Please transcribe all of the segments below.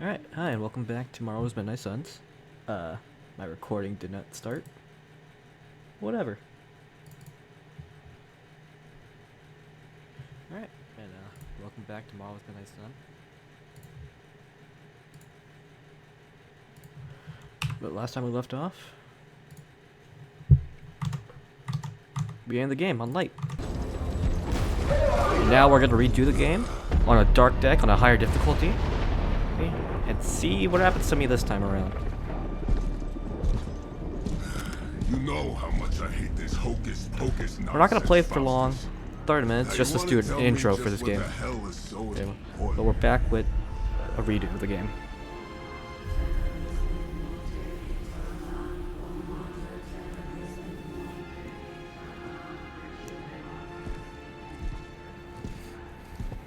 Alright, hi and welcome back to Marvel's Midnight Suns. My recording did not start. Whatever. Alright, and welcome back to Marvel's Midnight Sun. But last time we left off, we ended the game on light. Now we're gonna redo the game on a dark deck on a higher difficulty. And see what happens to me this time around. You know how much I hate this hocus pocus nonsense. We're not gonna play for long, 30 minutes, Now just you to do wanna an tell me intro just for this what game. the hell is so Okay, important? but we're back with a redo of the game.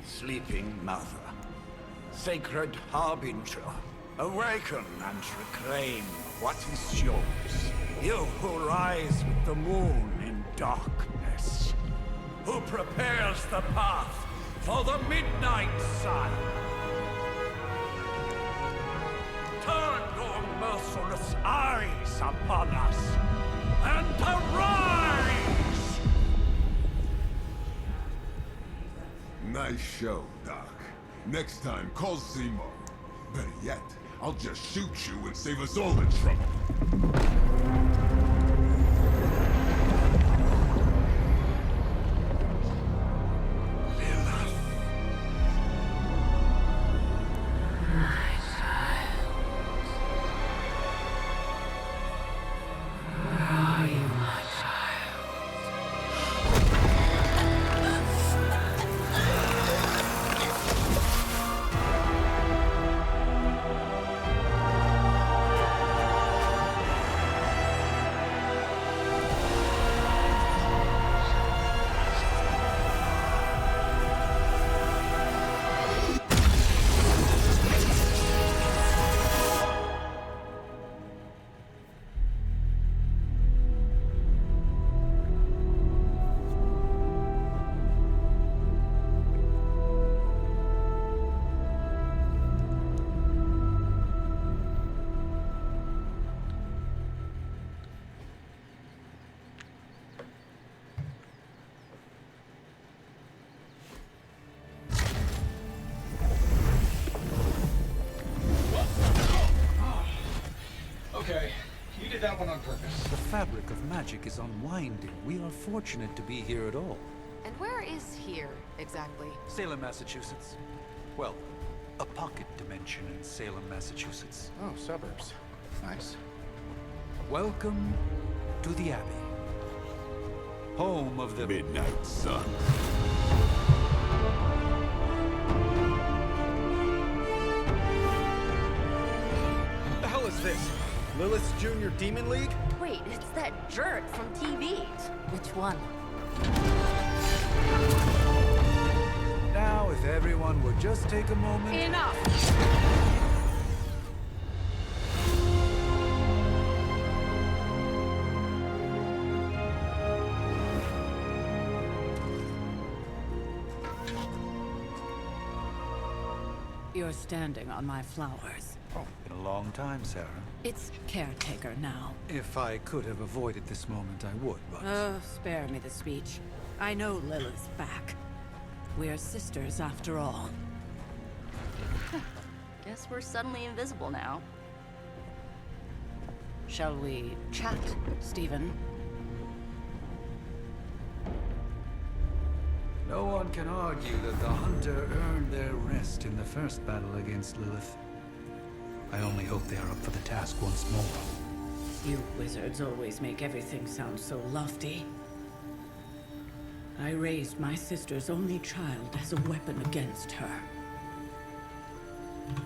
Sleeping mother, sacred harbinger, awaken and reclaim what is yours. You who rise with the moon in darkness, who prepares the path for the midnight sun. Turn your merciless eyes upon us and arise! Nice show, Doc. Next time, call Zemo. Better yet, I'll just shoot you and save us all the trouble. Okay, you did that one on purpose. The fabric of magic is unwinding. We are fortunate to be here at all. And where is here, exactly? Salem, Massachusetts. Well, a pocket dimension in Salem, Massachusetts. Oh, suburbs. Nice. Welcome to the Abbey. Home of the Midnight Sun. What the hell is this? Lilith's Junior Demon League? Wait, it's that jerk from TV. Which one? Now, if everyone would just take a moment. Enough! You're standing on my flowers. Oh, been a long time, Sarah. It's caretaker now. If I could have avoided this moment, I would, but... Oh, spare me the speech. I know Lilith's back. We're sisters after all. Guess we're suddenly invisible now. Shall we chat, Stephen? No one can argue that the Hunter earned their rest in the first battle against Lilith. I only hope they are up for the task once more. You wizards always make everything sound so lofty. I raised my sister's only child as a weapon against her.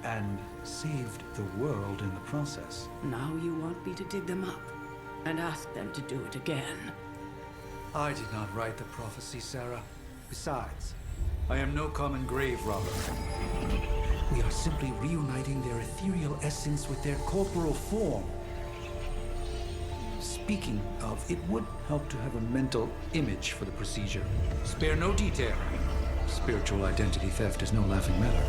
And saved the world in the process. Now you want me to dig them up and ask them to do it again. I did not write the prophecy, Sarah. Besides, I am no common grave robber. We are simply reuniting their ethereal essence with their corporal form. Speaking of, it would help to have a mental image for the procedure. Spare no detail. Spiritual identity theft is no laughing matter.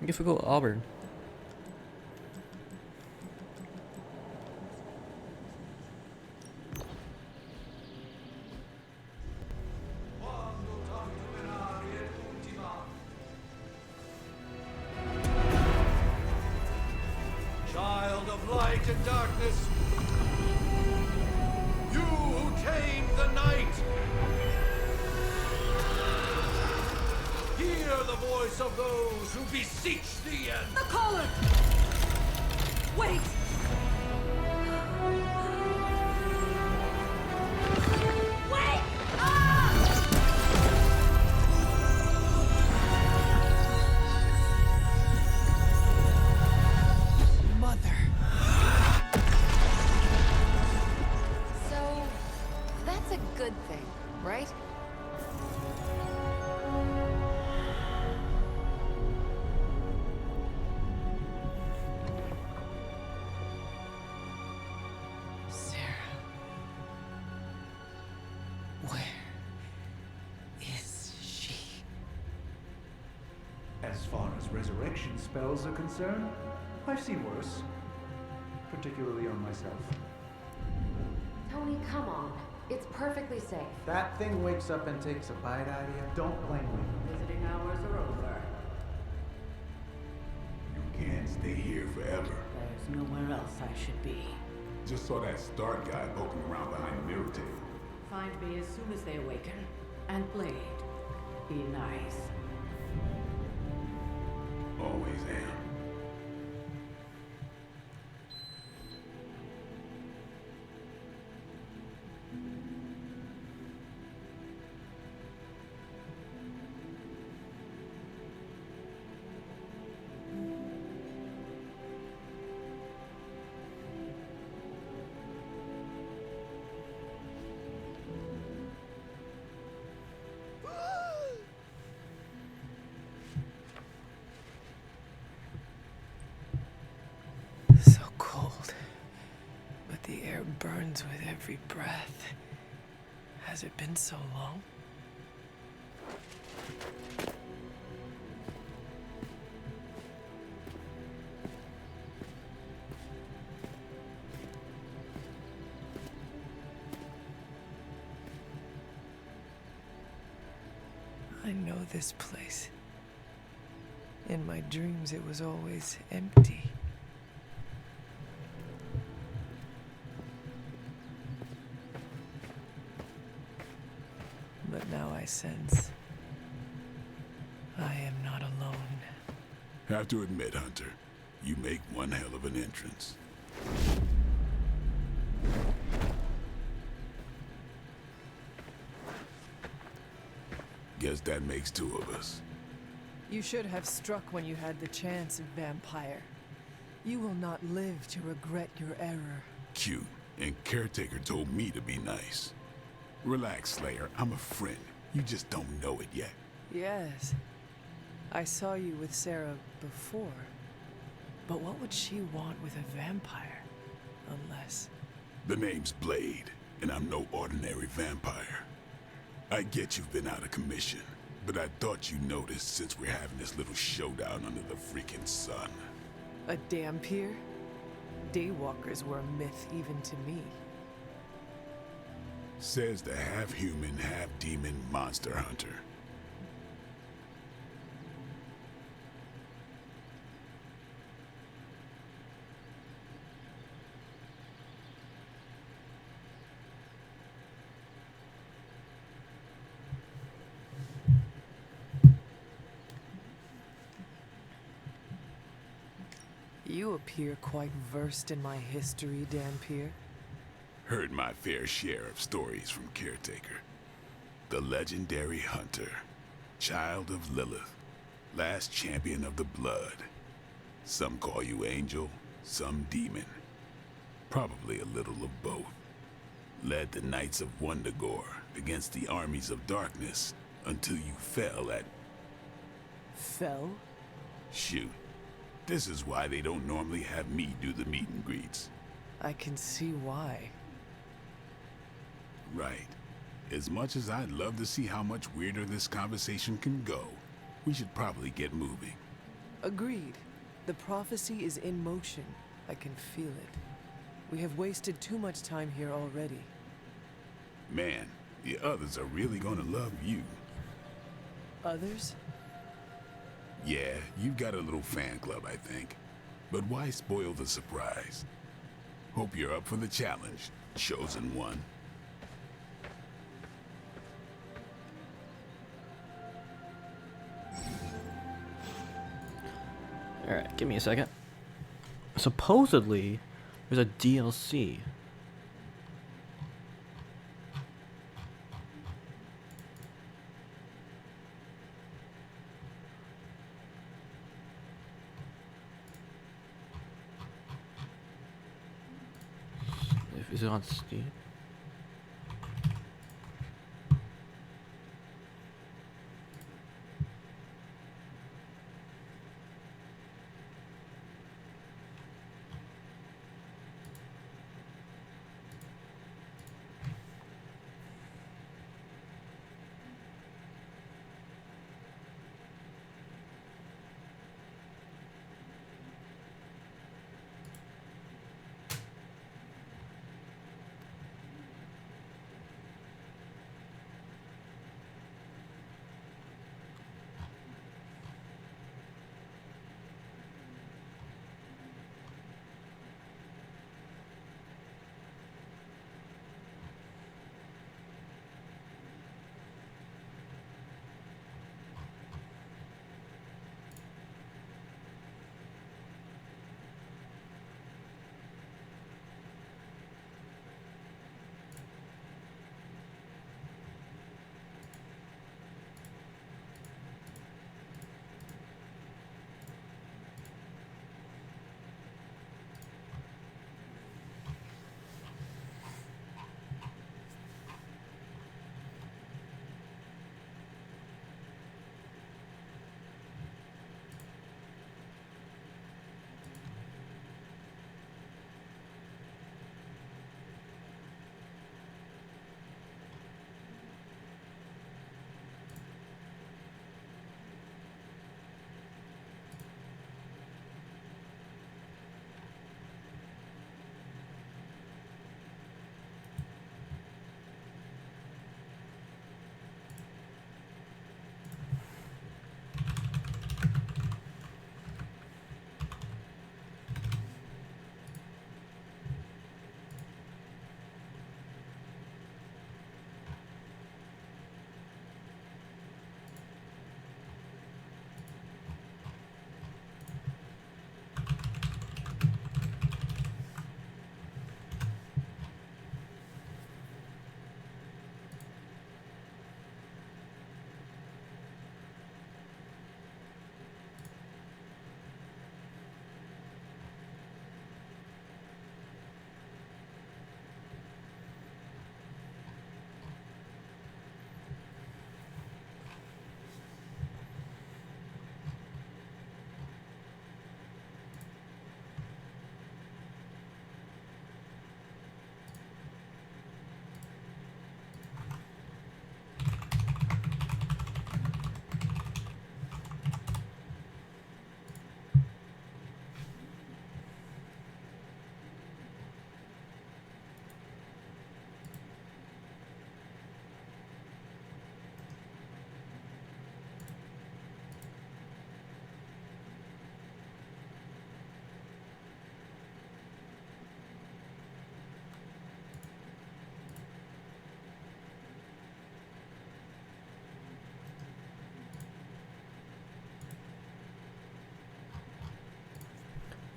I guess we'll go Auburn. Child of light and darkness, you who tame the night, hear the voice of those who beseech thee and... The collar! Wait! Wait! Ah! Mother. So, that's a good thing, right? Sarah. Where is she? As far as resurrection spells are concerned, I've seen worse. Particularly on myself. Tony, come on. It's perfectly safe. That thing wakes up and takes a bite out of you. Don't blame me. Visiting hours are over. You can't stay here forever. There's nowhere else I should be. Just saw that Stark guy poking around behind the mirror table. Find me as soon as they awaken. And Blade, be nice. Always am. So cold. But the air burns with every breath. Has it been so long? I know this place. In my dreams, it was always empty. But now I sense I am not alone. Have to admit, Hunter, you make one hell of an entrance. Guess that makes two of us. You should have struck when you had the chance, vampire. You will not live to regret your error. Cute, and Caretaker told me to be nice. Relax, Slayer, I'm a friend. You just don't know it yet. Yes. I saw you with Sarah before. But what would she want with a vampire? Unless... The name's Blade, and I'm no ordinary vampire. I get you've been out of commission, but I thought you noticed since we're having this little showdown under the freaking sun. a dampier? Daywalkers were a myth even to me. Says the half-human, half-demon monster hunter. You appear quite versed in my history, Dampier. Heard my fair share of stories from Caretaker. The legendary hunter, child of Lilith, last champion of the blood. Some call you angel, some demon. Probably a little of both. Led the Knights of Wundagore against the armies of darkness until you fell at... Fell? Shoot. This is why they don't normally have me do the meet and greets. I can see why. Right. As much as I'd love to see how much weirder this conversation can go, we should probably get moving. Agreed. The prophecy is in motion. I can feel it. We have wasted too much time here already. Man, the others are really gonna love you. Others? Yeah, you've got a little fan club, I think. But why spoil the surprise? Hope you're up for the challenge, chosen one. Alright, give me a second. Supposedly, there's a DLC. Is it on Steam?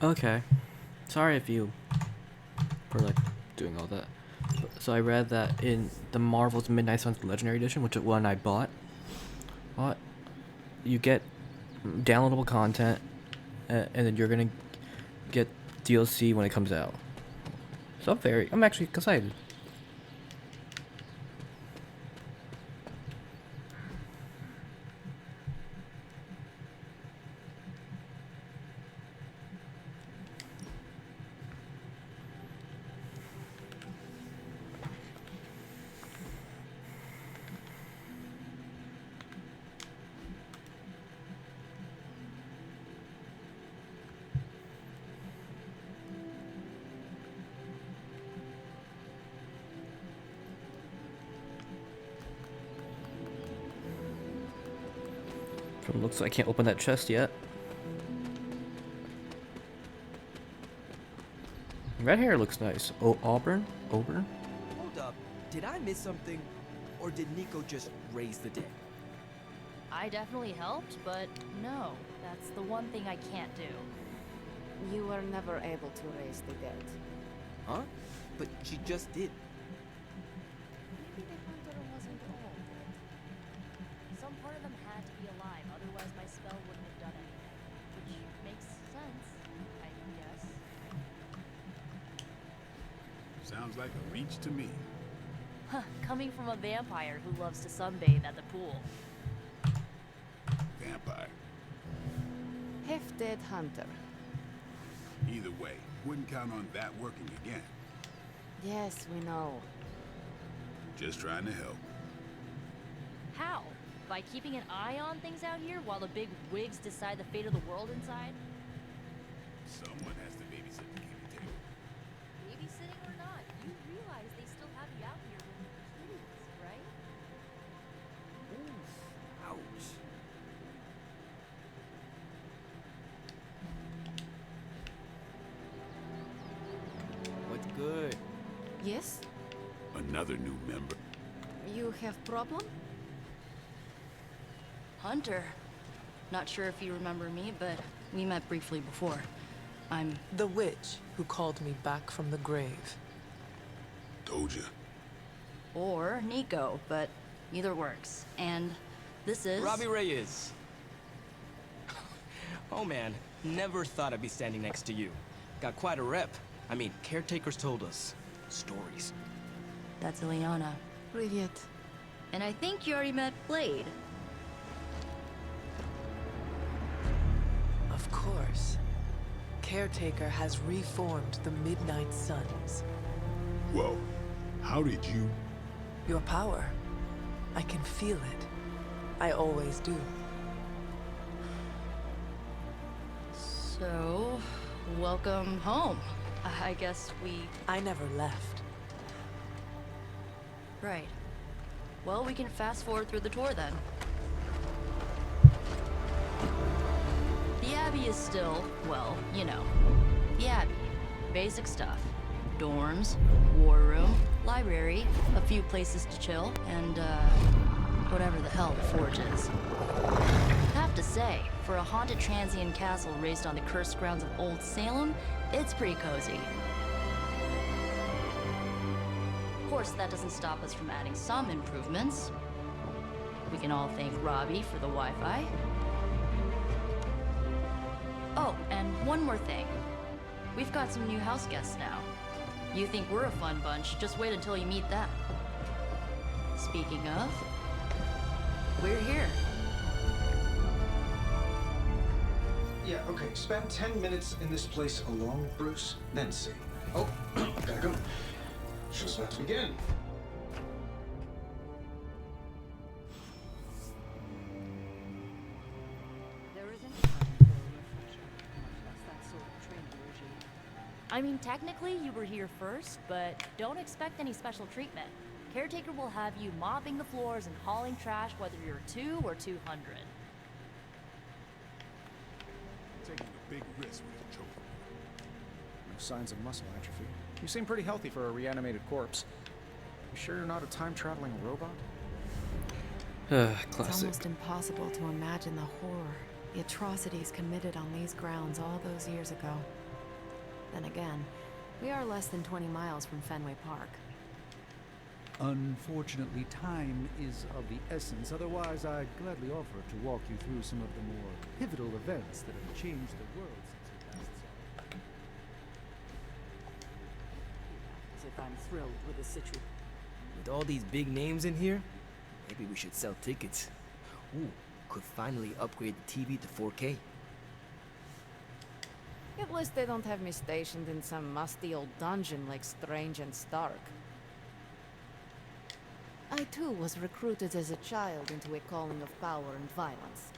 Okay. Sorry if you for like doing all that. So I read that in the Marvel's Midnight Suns Legendary Edition, which is one I bought, what you get downloadable content, and then you're gonna get DLC when it comes out. So I'm actually excited. From looks like I can't open that chest yet. Red hair looks nice. Oh, Auburn? Auburn? Hold up. Did I miss something? Or did Nico just raise the dead? I definitely helped, but no, that's the one thing I can't do. You were never able to raise the dead. Huh? But she just did. Maybe the hunter wasn't all dead. Some part of them had to be alive, otherwise my spell wouldn't have done anything. Which makes sense, I guess. Sounds like a reach to me. Huh, coming from a vampire who loves to sunbathe at the pool. Vampire. Half-dead hunter. Either way, wouldn't count on that working again. Yes, we know. Just trying to help. How? By keeping an eye on things out here while the big wigs decide the fate of the world inside? Someone has to babysit the kitty table. Babysitting or not, you realize they still have you out here with kitties, right? Ouch. What's good? Yes? Another new member. You have problem? Hunter. Not sure if you remember me, but we met briefly before. I'm... The witch who called me back from the grave. Told ya. Or Nico, but either works. And this is... Robbie Reyes. Oh man, never thought I'd be standing next to you. Got quite a rep. I mean, caretakers told us stories. That's Ileana. Привет. And I think you already met Blade. Of course. Caretaker has reformed the Midnight Suns. Whoa. How did you... Your power. I can feel it. I always do. So, welcome home. I guess we... I never left. Right. Well, we can fast forward through the tour then. The Abbey is still, well, you know, the Abbey. Basic stuff. Dorms, war room, library, a few places to chill, and, whatever the hell the Forge is. Have to say, for a haunted transient castle raised on the cursed grounds of Old Salem, it's pretty cozy. Of course, that doesn't stop us from adding some improvements. We can all thank Robbie for the Wi-Fi. Oh, and one more thing. We've got some new house guests now. You think we're a fun bunch, just wait until you meet them. Speaking of, we're here. Yeah, okay. Spend 10 minutes in this place alone, Bruce, then see. Oh, gotta go. Show's about to begin. There isn't time for a refresher, much less that sort of training regime. I mean, technically you were here first, but don't expect any special treatment. Caretaker will have you mopping the floors and hauling trash whether you're 2 or 200. Taking a big risk with a choker. No signs of muscle atrophy. You seem pretty healthy for a reanimated corpse. You sure you're not a time-traveling robot? It's Classic. almost impossible to imagine the horror, the atrocities committed on these grounds all those years ago. Then again, we are less than 20 miles from Fenway Park. Unfortunately, time is of the essence. Otherwise, I'd gladly offer to walk you through some of the more pivotal events that have changed the world since you last saw it. As if I'm thrilled with the situation. With all these big names in here, maybe we should sell tickets. Ooh, could finally upgrade the TV to 4K. At least they don't have me stationed in some musty old dungeon like Strange and Stark. I too was recruited as a child into a calling of power and violence.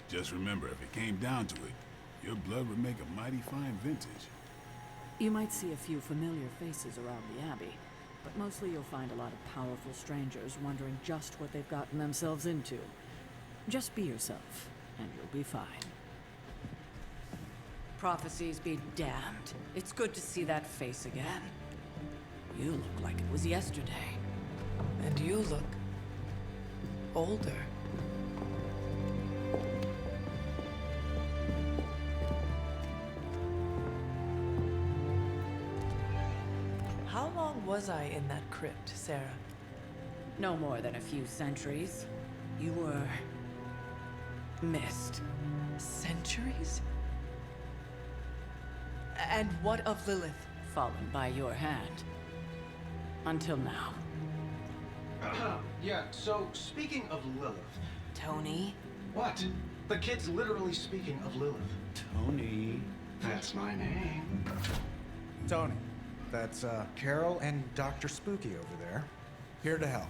Just remember, if it came down to it, your blood would make a mighty fine vintage. You might see a few familiar faces around the Abbey, but mostly you'll find a lot of powerful strangers wondering just what they've gotten themselves into. Just be yourself. and you'll be fine. Prophecies be damned. It's good to see that face again. You look like it was yesterday. And you look older. How long was I in that crypt, Sarah? No more than a few centuries. You were missed. Centuries? And what of Lilith? Fallen by your hand. Until now. Yeah, so speaking of Lilith. Tony? What? The kid's literally speaking of Lilith. Tony. That's my name. Tony. That's Carol and Dr. Spooky over there. Here to help.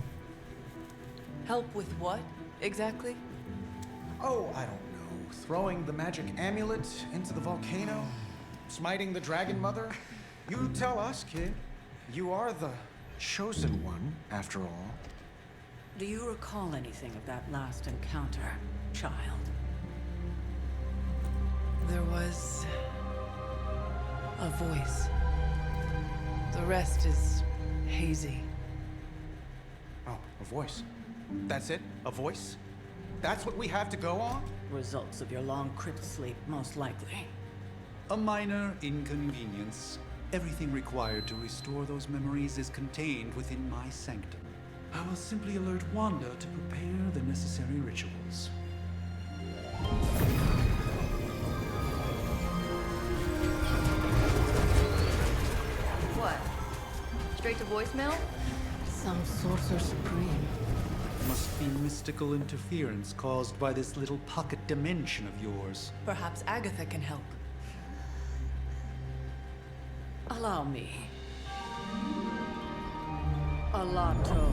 Help with what, exactly? Oh, I don't know. Throwing the magic amulet into the volcano? Smiting the dragon mother? You tell us, kid. You are the chosen one, after all. Do you recall anything of that last encounter, child? There was a voice. The rest is hazy. Oh, a voice. That's it? A voice? That's what we have to go on? Results of your long crypt sleep, most likely. A minor inconvenience. Everything required to restore those memories is contained within my sanctum. I will simply alert Wanda to prepare the necessary rituals. What? Straight to voicemail? Some sorcerer supreme. Must be mystical interference caused by this little pocket dimension of yours. Perhaps Agatha can help. Allow me. Alato.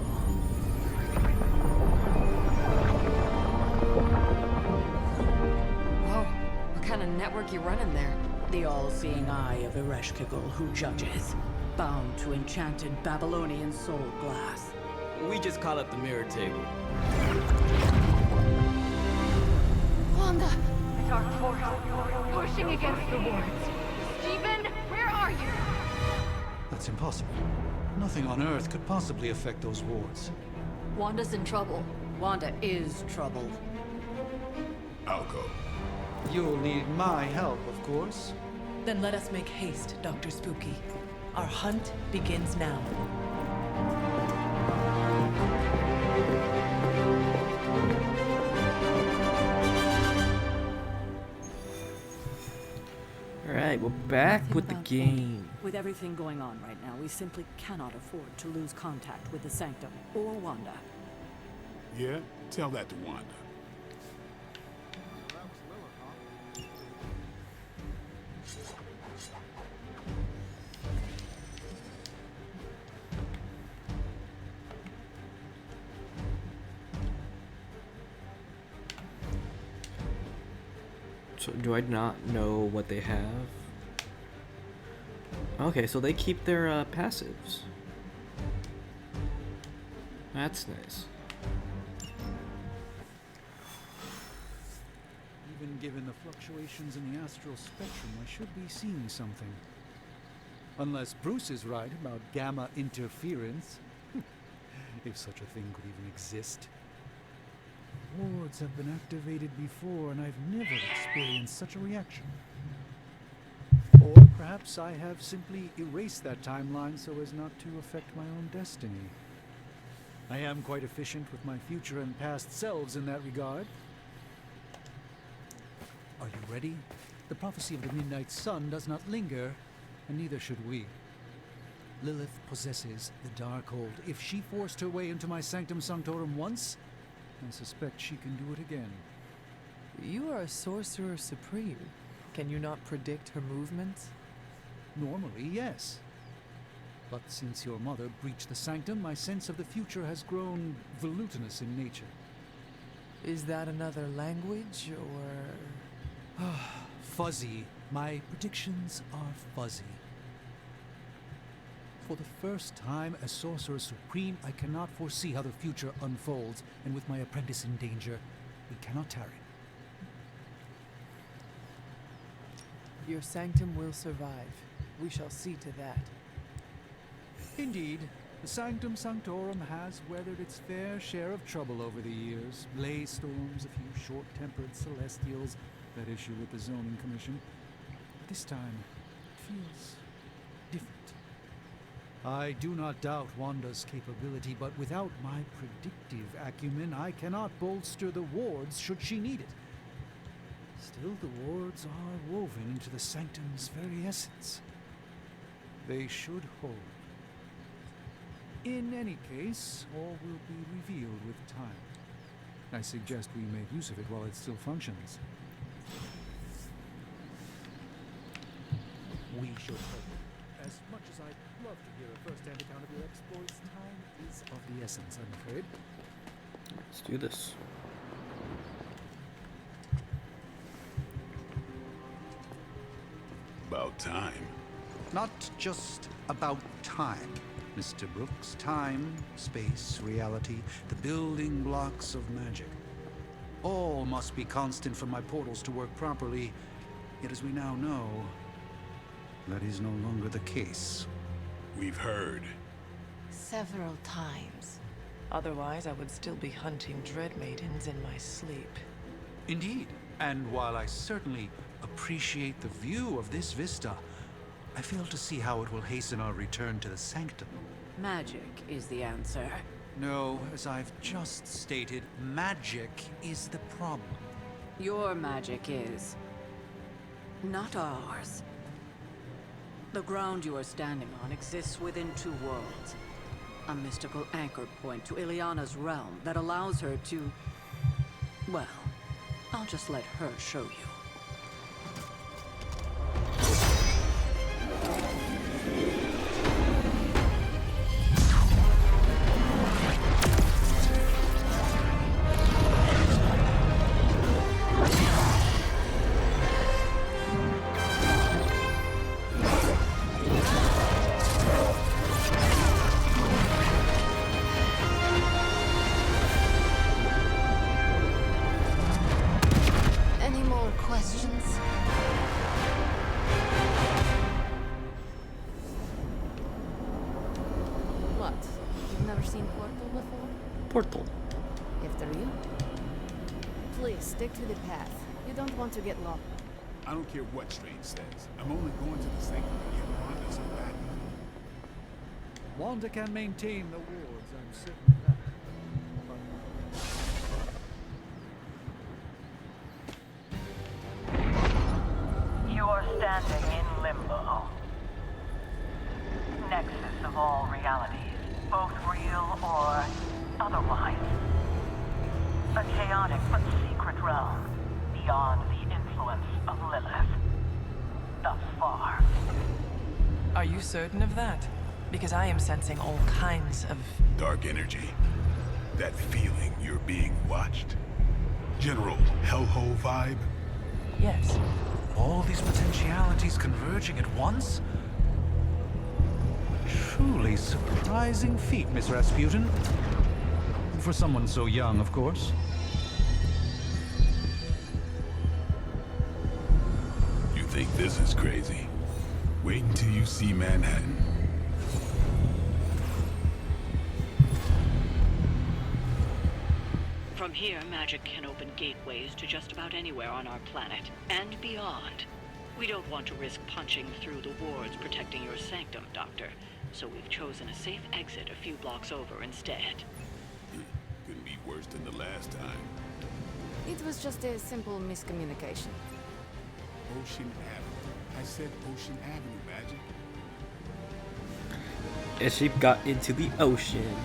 Whoa, what kind of network you running there? The all-seeing eye of Ereshkigal who judges. Bound to enchanted Babylonian soul glass. We just call it the mirror table. Wanda! Dark force pushing against the wards. Stephen, where are you? That's impossible. Nothing on Earth could possibly affect those wards. Wanda's in trouble. Wanda is troubled. I'll go. You'll need my help, of course. Then let us make haste, Dr. Spooky. Our hunt begins now. Alright, we're back with the game. With everything going on right now, we simply cannot afford to lose contact with the Sanctum or Wanda. Yeah? Tell that to Wanda. So do I not know what they have? Okay, so they keep their passives. That's nice. Even given the fluctuations in the astral spectrum, I should be seeing something. Unless Bruce is right about gamma interference. If such a thing could even exist. Wards have been activated before, and I've never experienced such a reaction. Or perhaps I have simply erased that timeline so as not to affect my own destiny. I am quite efficient with my future and past selves in that regard. Are you ready? The prophecy of the Midnight Sun does not linger, and neither should we. Lilith possesses the Darkhold. If she forced her way into my Sanctum Sanctorum once, I suspect she can do it again. You are a sorcerer supreme. Can you not predict her movements? Normally, yes. But since your mother breached the sanctum, my sense of the future has grown volutinous in nature. Is that another language, or...? Fuzzy. My predictions are fuzzy. For the first time as Sorcerer Supreme, I cannot foresee how the future unfolds, and with my apprentice in danger, we cannot tarry. Your sanctum will survive. We shall see to that. Indeed, the Sanctum Sanctorum has weathered its fair share of trouble over the years. Blaze storms, a few short-tempered celestials that issue with the zoning commission. But this time, it feels different. I do not doubt Wanda's capability, but without my predictive acumen, I cannot bolster the wards should she need it. Still, the wards are woven into the sanctum's very essence. They should hold. In any case, all will be revealed with time. I suggest we make use of it while it still functions. We should hope. As much as I'd love to hear a first-hand account of your exploits, time is of the essence, I'm afraid. Let's do this. About time. Not just about time, Mr. Brooks. Time, space, reality, the building blocks of magic. All must be constant for my portals to work properly. Yet as we now know, that is no longer the case. We've heard. Several times. Otherwise, I would still be hunting Dread Maidens in my sleep. Indeed. And while I certainly appreciate the view of this vista, I fail to see how it will hasten our return to the sanctum. Magic is the answer. No, as I've just stated, magic is the problem. Your magic is not ours. The ground you are standing on exists within two worlds. A mystical anchor point to Ileana's realm that allows her to... Well, I'll just let her show you. Portal. After you. Please stick to the path. You don't want to get lost. I don't care what Strange says. I'm only going to the sanctum to get Wanda some back. Wanda can maintain the wards, I'm certain of that. You are standing in limbo. Nexus of all realities, both real or otherwise. A chaotic but secret realm beyond the influence of Lilith. Thus far. Are you certain of that? Because I am sensing all kinds of... Dark energy. That feeling you're being watched. General hellhole vibe. Yes. All these potentialities converging at once? Truly surprising feat, Miss Rasputin. For someone so young, of course. You think this is crazy? Wait until you see Manhattan. From here, magic can open gateways to just about anywhere on our planet, and beyond. We don't want to risk punching through the wards protecting your sanctum, Doctor, so we've chosen a safe exit a few blocks over instead. Couldn't be worse than the last time. It was just a simple miscommunication. Ocean Avenue. I said Ocean Avenue, Magic. And she got into the ocean.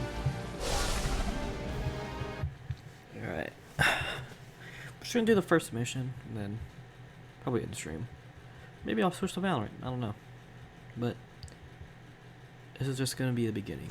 Alright. I'm just gonna do the first mission, and then probably end the stream. Maybe I'll switch to Valorant, I don't know. But this is just gonna be the beginning.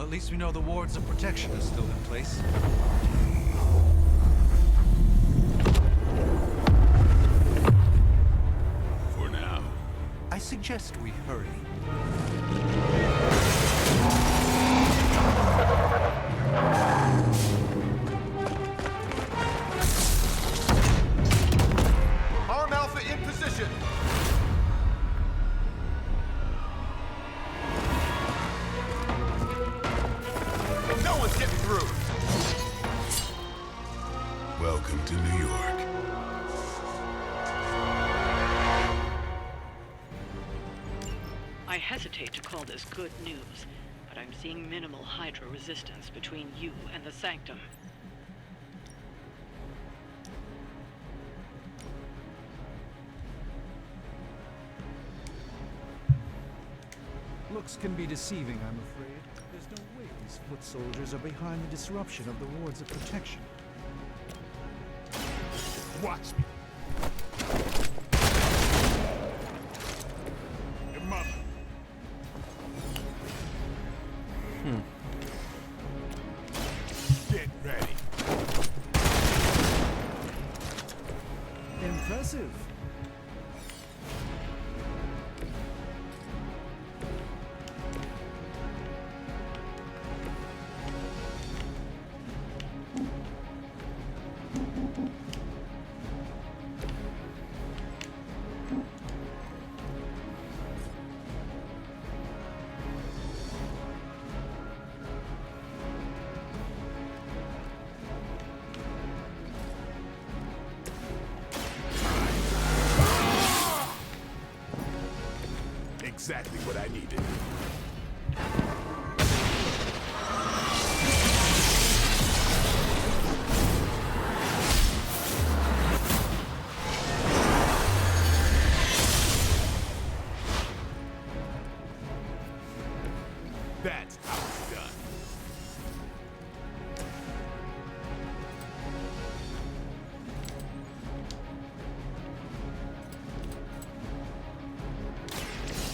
at least we know the wards of protection are still in place. For now. I suggest we hurry. Arm Alpha in position! No one's getting through! Welcome to New York. I hesitate to call this good news, but I'm seeing minimal Hydra resistance between you and the Sanctum. Looks can be deceiving, I'm afraid. There's no way these foot soldiers are behind the disruption of the wards of protection. Watch me. Your mother. Get ready. Impressive. Exactly what I needed. That's how it's done.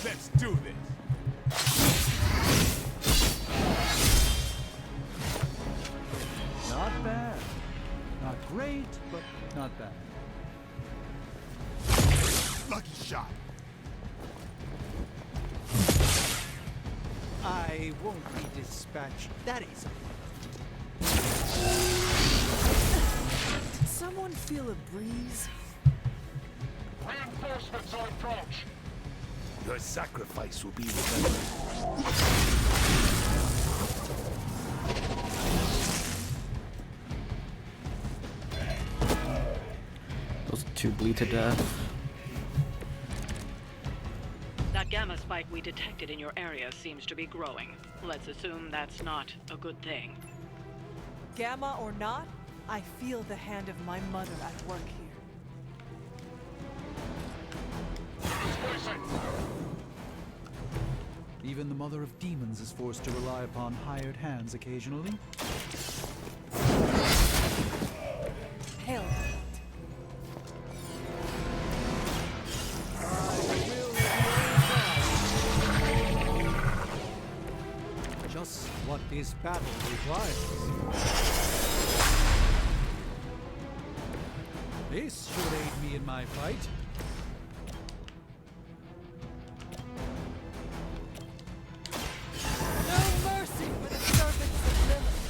Let's do this. Not bad. Not great, but not bad. Lucky shot. I won't be dispatched that easily. Did someone feel a breeze? Reinforcements on approach! Your sacrifice will be remembered. Those two bleed to death. That gamma spike we detected in your area seems to be growing. Let's assume that's not a good thing. Gamma or not, I feel the hand of my mother at work here. Even the mother of demons is forced to rely upon hired hands occasionally. Hell. Just what this battle requires. This should aid me in my fight. No mercy for the servants of Lilith.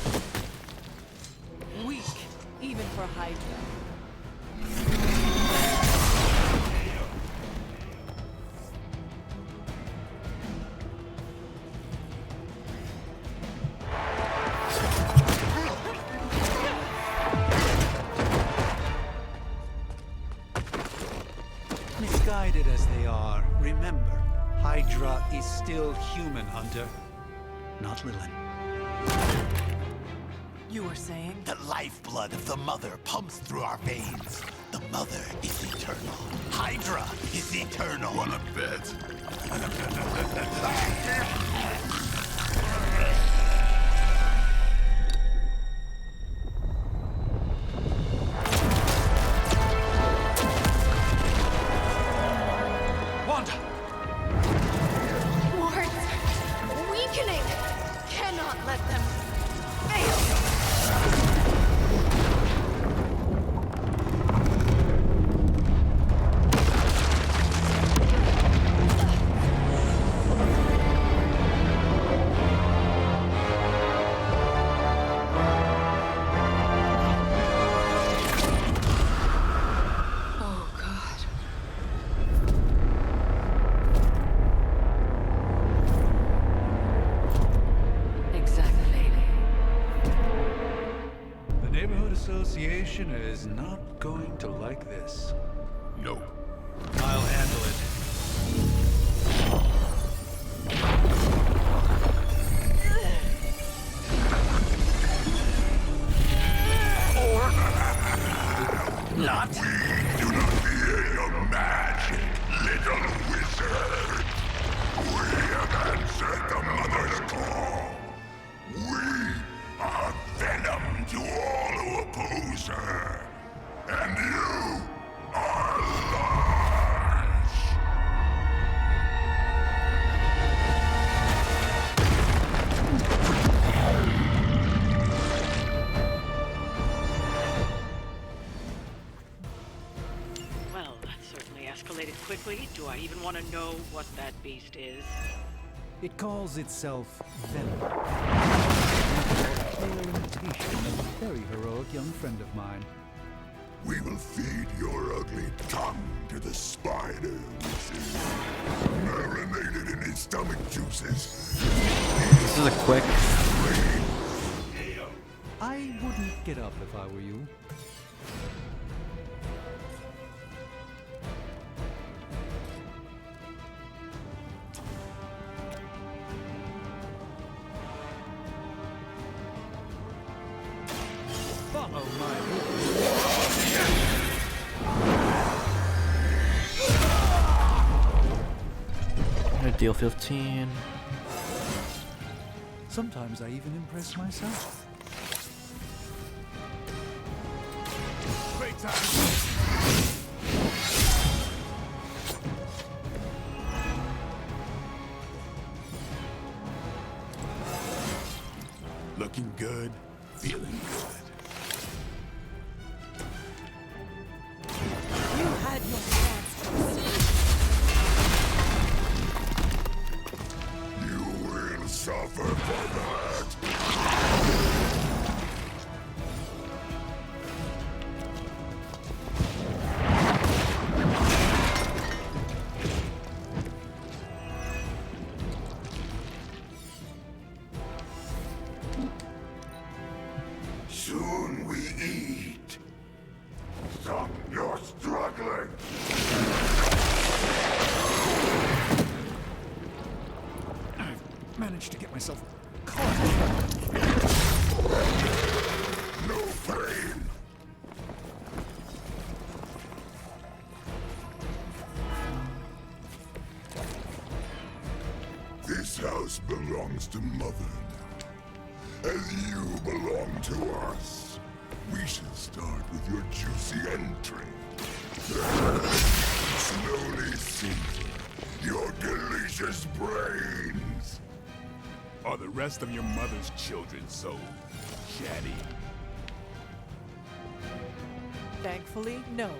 Weak, even for Hydra. Misguided as they are, remember, Hydra is still human, Hunter. Not Lilith. You were saying? The lifeblood of the Mother pumps through our veins. The Mother is eternal. Hydra is eternal. Wanna bet? Wards! Weakening! Cannot let Commissioner is not going to like this. No. I'll handle it. Not. We do not fear your magic, little wizard. We have answered the Mother's call. We are venom to all who oppose her. And you are large. Well, that certainly escalated quickly. Do I even want to know what that beast is? It calls itself Venom. A imitation of a very heroic young friend of mine. We will feed your ugly tongue to the spider, which is marinated in his stomach juices. This is a quick. I wouldn't get up if I were you. Follow my I'm gonna deal 15. Sometimes I even impress myself. Great time. Looking good, feeling good. You had your chance. You will suffer for that. Soon we eat. Stop your struggling. I've managed to get myself caught. No pain. This house belongs to Mother now, as you belong to us. We shall start with your juicy entry. Slowly season your delicious brains. Are the rest of your mother's children so chatty? Thankfully, no.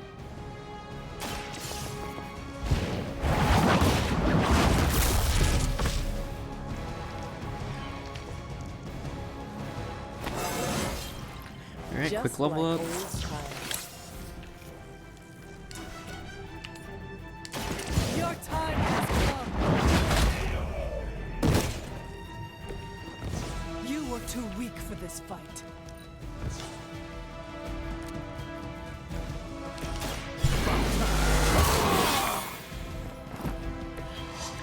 Alright, Just quick level like up. old times. Your time has come. You were too weak for this fight.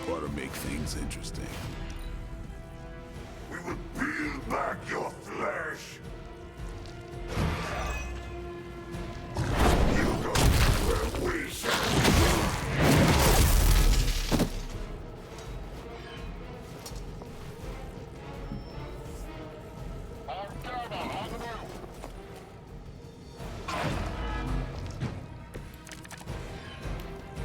Ought to make things interesting. We will peel back your flesh. You go where we shall.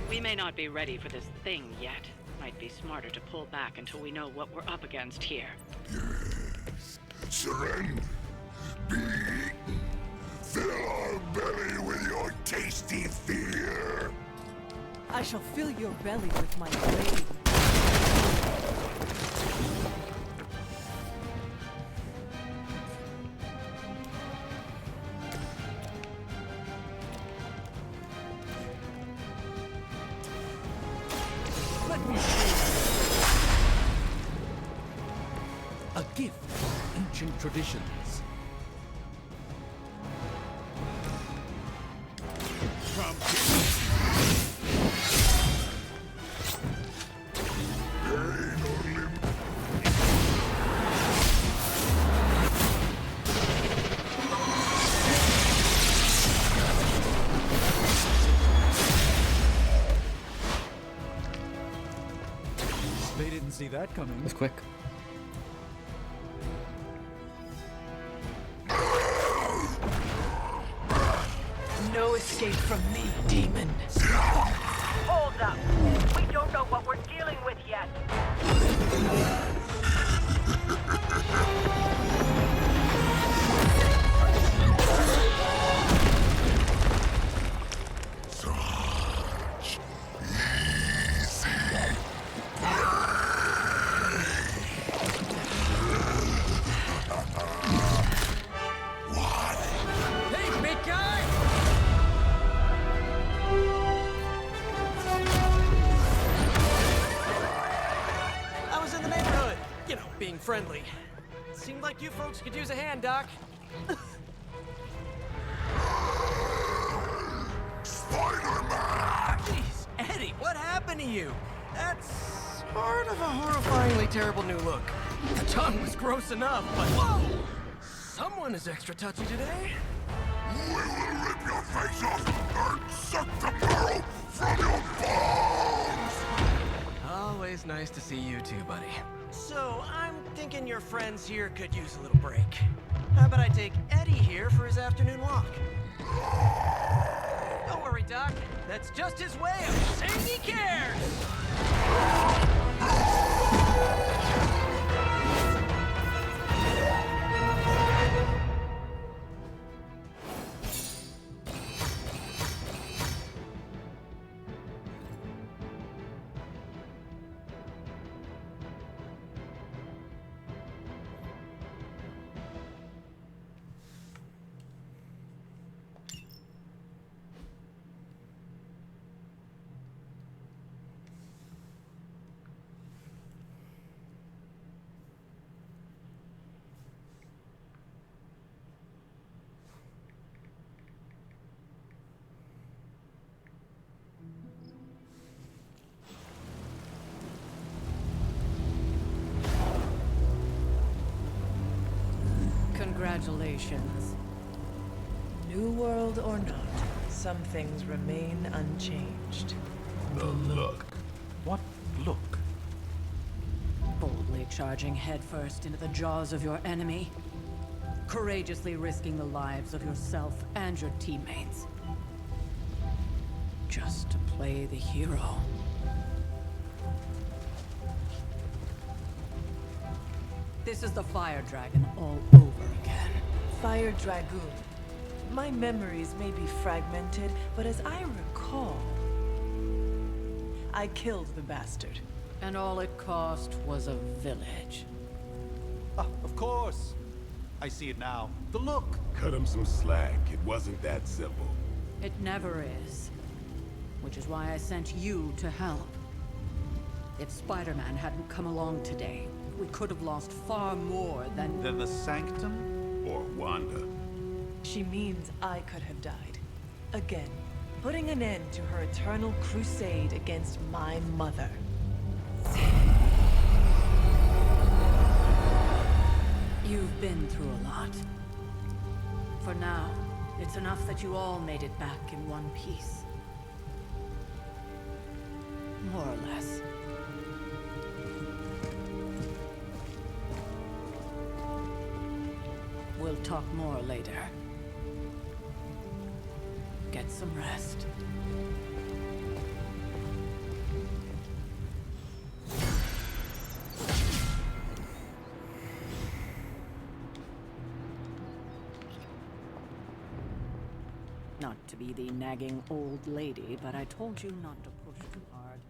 We may not be ready for this thing yet. Might be smarter to pull back until we know what we're up against here. Yes. Surrender. Be eaten. Fill our belly with your tasty fear. I shall fill your belly with my blade. Let me show you. A gift from ancient traditions. come get They didn't see that coming. It's quick. No escape from me, demon. Hold up. We don't know what we're dealing with yet. Hey, big guy! I was in the neighborhood, you know, being friendly. Seemed like you folks could use a hand, Doc. Spider-Man! Jeez, Eddie, what happened to you? That's sort of a horrifyingly terrible new look. The tongue was gross enough, but whoa! Someone is extra touchy today. We will rip your face off and suck the marrow from your bones! Always nice to see you too, buddy. So, I'm thinking your friends here could use a little break. How about I take Eddie here for his afternoon walk? Don't worry, Doc. That's just his way of saying he cares! Congratulations. New world or not, some things remain unchanged. The look. What look? Boldly charging headfirst into the jaws of your enemy. Courageously risking the lives of yourself and your teammates. Just to play the hero. This is the Fire Dragon all over again. Fire Dragoon. My memories may be fragmented, but as I recall, I killed the bastard. And all it cost was a village. Ah, of course. I see it now. The look. Cut him some slack. It wasn't that simple. It never is. Which is why I sent you to help. If Spider-Man hadn't come along today, we could have lost far more than... Then the Sanctum? Or Wanda. She means I could have died. Again, putting an end to her eternal crusade against my mother. You've been through a lot. For now, it's enough that you all made it back in one piece. More or less. We'll talk more later. Get some rest. Not to be the nagging old lady, but I told you not to push too hard.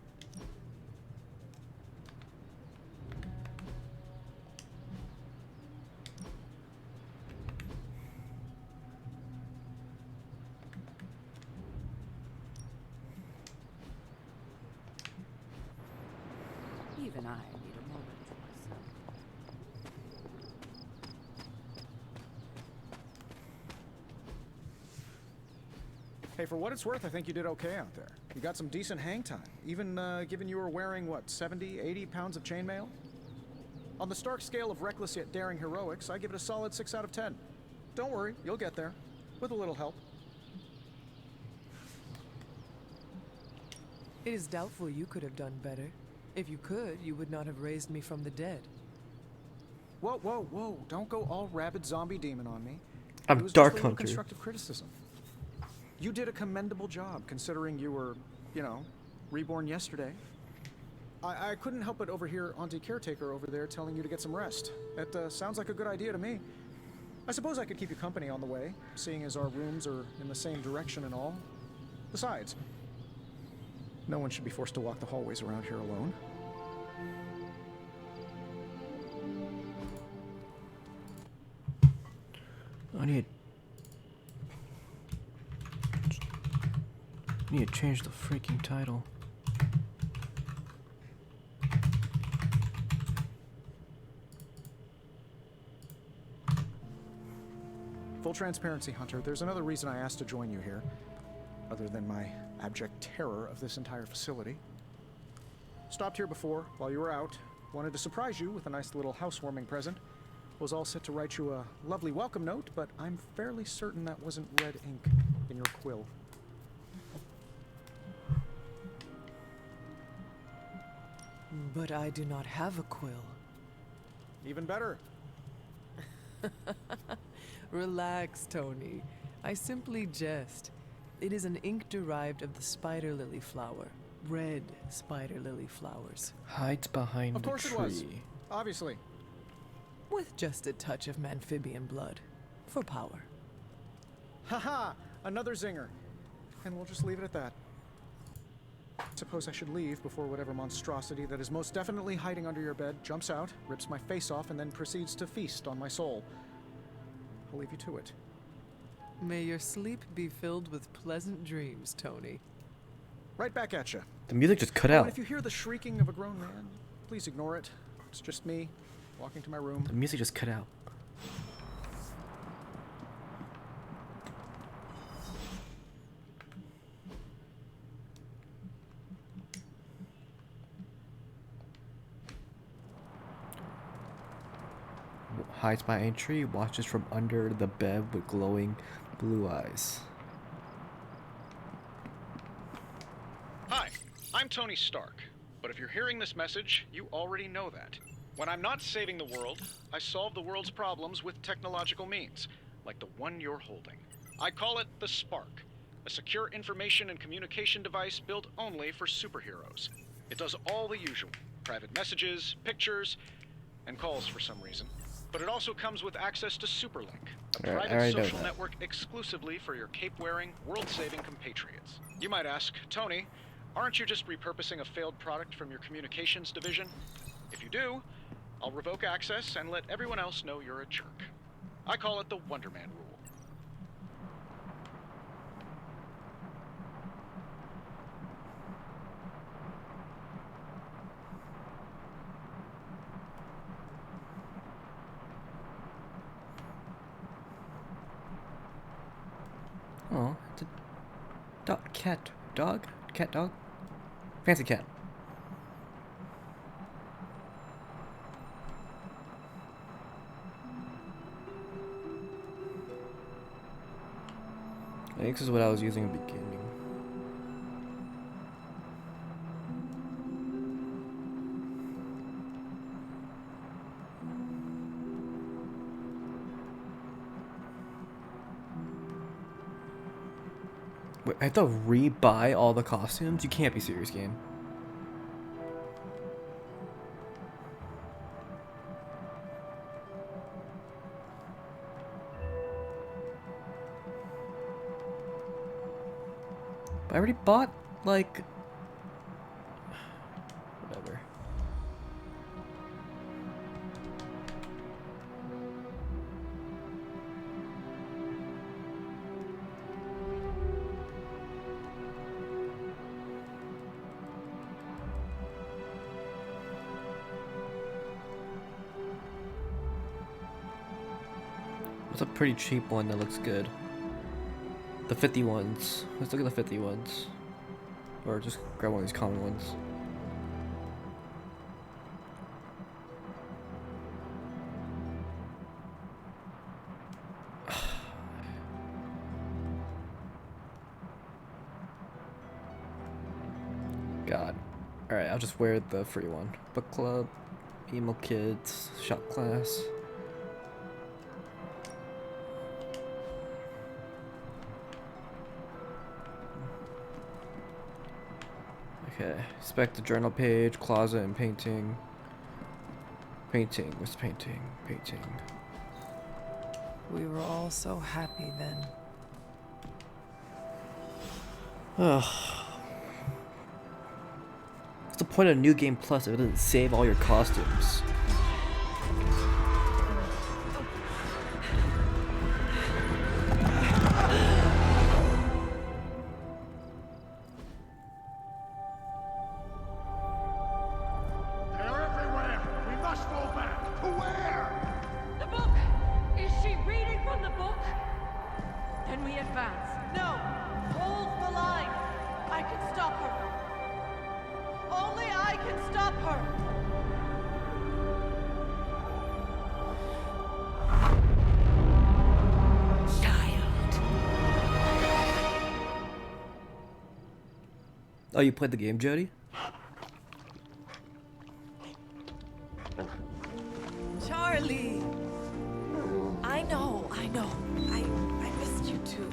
Even I need a moment to myself. Hey, for what it's worth, I think you did okay out there. You got some decent hang time, even given you were wearing, what, 70, 80 pounds of chainmail? On the Stark scale of reckless yet daring heroics, I give it a solid 6 out of 10. Don't worry, you'll get there. With a little help. It is doubtful you could have done better. If you could, you would not have raised me from the dead. Whoa, whoa, whoa. Don't go all rabid zombie demon on me. I'm It was Dark just a little Hunter. constructive criticism. You did a commendable job, considering you were, you know, reborn yesterday. I couldn't help but overhear Auntie Caretaker over there telling you to get some rest. That sounds like a good idea to me. I suppose I could keep you company on the way, seeing as our rooms are in the same direction and all. Besides, no one should be forced to walk the hallways around here alone. I need to change the freaking title. Full transparency, Hunter, there's another reason I asked to join you here, other than my abject terror of this entire facility. Stopped here before, while you were out. Wanted to surprise you with a nice little housewarming present. Was all set to write you a lovely welcome note, but I'm fairly certain that wasn't red ink in your quill. But I do not have a quill. Even better. Relax, Tony. I simply jest. It is an ink derived of the spider lily flower. Red spider lily flowers. Hides behind Of the course tree. it was. Obviously. With just a touch of amphibian blood. For power. Haha! Another zinger. And we'll just leave it at that. Suppose I should leave before whatever monstrosity that is most definitely hiding under your bed jumps out, rips my face off, and then proceeds to feast on my soul. I'll leave you to it. May your sleep be filled with pleasant dreams, Tony. Right back at you. The music just cut And out. if you hear the shrieking of a grown man, please ignore it. It's just me, walking to my room. The music just cut out. Hides behind a tree, watches from under the bed with glowing blue eyes. Hi, I'm Tony Stark. But if you're hearing this message, you already know that. When I'm not saving the world, I solve the world's problems with technological means, like the one you're holding. I call it the Spark, a secure information and communication device built only for superheroes. It does all the usual, private messages, pictures, and calls for some reason. But it also comes with access to Superlink, a private social network exclusively for your cape-wearing, world-saving compatriots. You might ask, Tony, aren't you just repurposing a failed product from your communications division? If you do, I'll revoke access and let everyone else know you're a jerk. I call it the Wonder Man rule. Oh, it's a cat dog? Cat dog? Fancy cat. I think this is what I was using in the beginning. Wait, I have to re-buy all the costumes? You can't be serious, game. I already bought, like... whatever. It's a pretty cheap one that looks good. The 50 ones. Let's look at the 50 ones. Or just grab one of these common ones. God. Alright, I'll just wear the free one. Book club, emo kids, shop class. Okay, inspect the journal page, closet, and painting. Painting, what's painting? Painting. We were all so happy then. Ugh. What's the point of New Game Plus if it doesn't save all your costumes? They're everywhere! We must go back! To where? The book! Is she reading from the book? Then we advance. No! Hold the line! I can stop her. Only I can stop her! Oh, you played the game, Jody? Charlie! I know. I missed you too.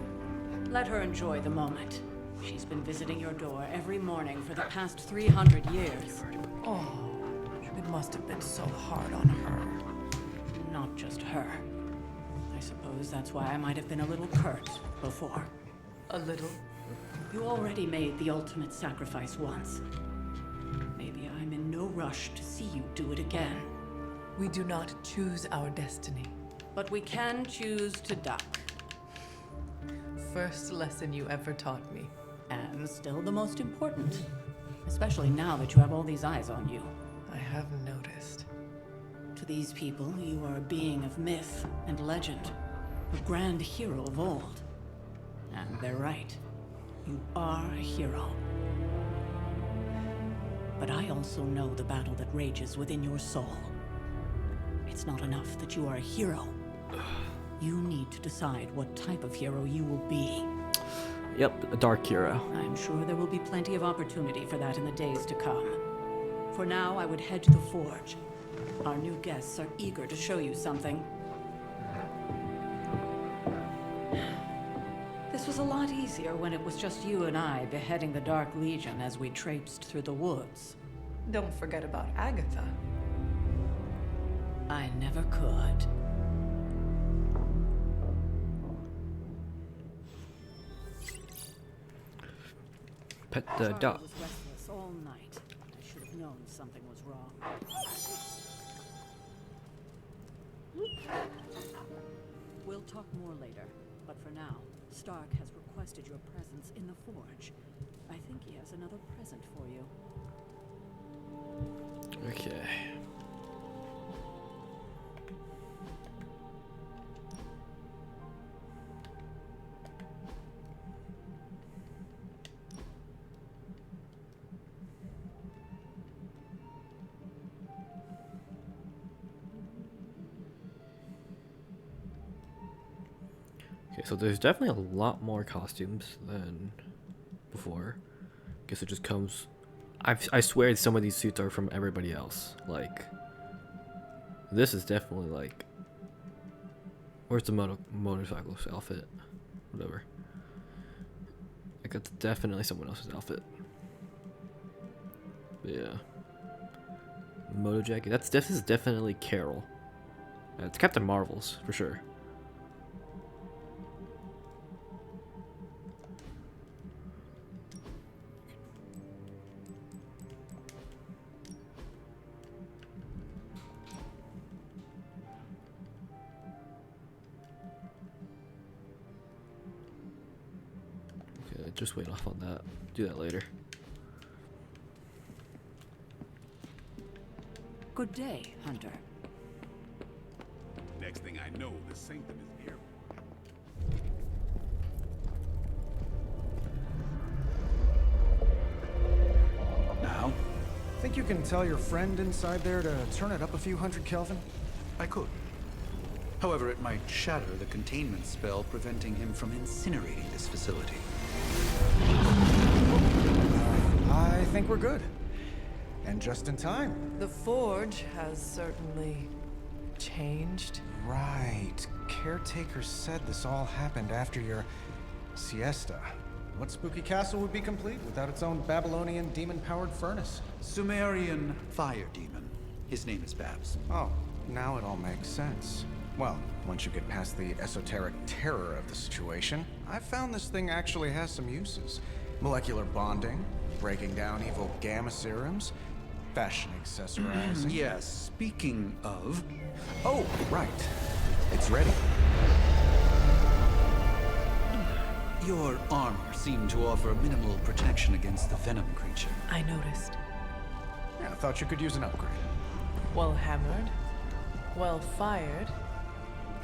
Let her enjoy the moment. She's been visiting your door every morning for the past 300 years. Oh, it must have been so hard on her. Not just her. I suppose that's why I might have been a little curt before. A little? You already made the ultimate sacrifice once. Maybe I'm in no rush to see you do it again. We do not choose our destiny. But we can choose to duck. First lesson you ever taught me. And still the most important. Especially now that you have all these eyes on you. I have noticed. To these people, you are a being of myth and legend. A grand hero of old. And they're right. You are a hero. But I also know the battle that rages within your soul. It's not enough that you are a hero. You need to decide what type of hero you will be. Yep, a dark hero. I'm sure there will be plenty of opportunity for that in the days to come. For now, I would head to the forge. Our new guests are eager to show you something. This was a lot easier when it was just you and I beheading the Dark Legion as we traipsed through the woods. Don't forget about Agatha. I never could. Pet the Charlie dog. was restless all night. I should have known something was wrong. We'll talk more later, but for now, Stark has requested your presence in the forge. I think he has another present for you. Okay. Okay, so there's definitely a lot more costumes than before. Guess it just comes. I swear some of these suits are from everybody else. Like, this is definitely like. Where's the motorcycle outfit? Whatever. Like, that's definitely someone else's outfit. But yeah. Moto jacket. This is definitely Carol. It's Captain Marvel's for sure. Just wait off on that. Do that later. Good day, Hunter. Next thing I know, the Sanctum is here. think you can tell your friend inside there to turn it up a few hundred Kelvin? I could. However, it might shatter the containment spell preventing him from incinerating this facility. I think we're good. And just in time. The Forge has certainly changed. Right. Caretaker said this all happened after your siesta. What spooky castle would be complete without its own Babylonian demon-powered furnace? Sumerian fire demon. His name is Babs. Oh, now it all makes sense. Well, once you get past the esoteric terror of the situation, I've found this thing actually has some uses. Molecular bonding, breaking down evil gamma serums, fashion accessorizing. Yes, speaking of... Oh, right. It's ready. Your armor seemed to offer minimal protection against the venom creature. I noticed. Yeah, I thought you could use an upgrade. Well hammered, well fired.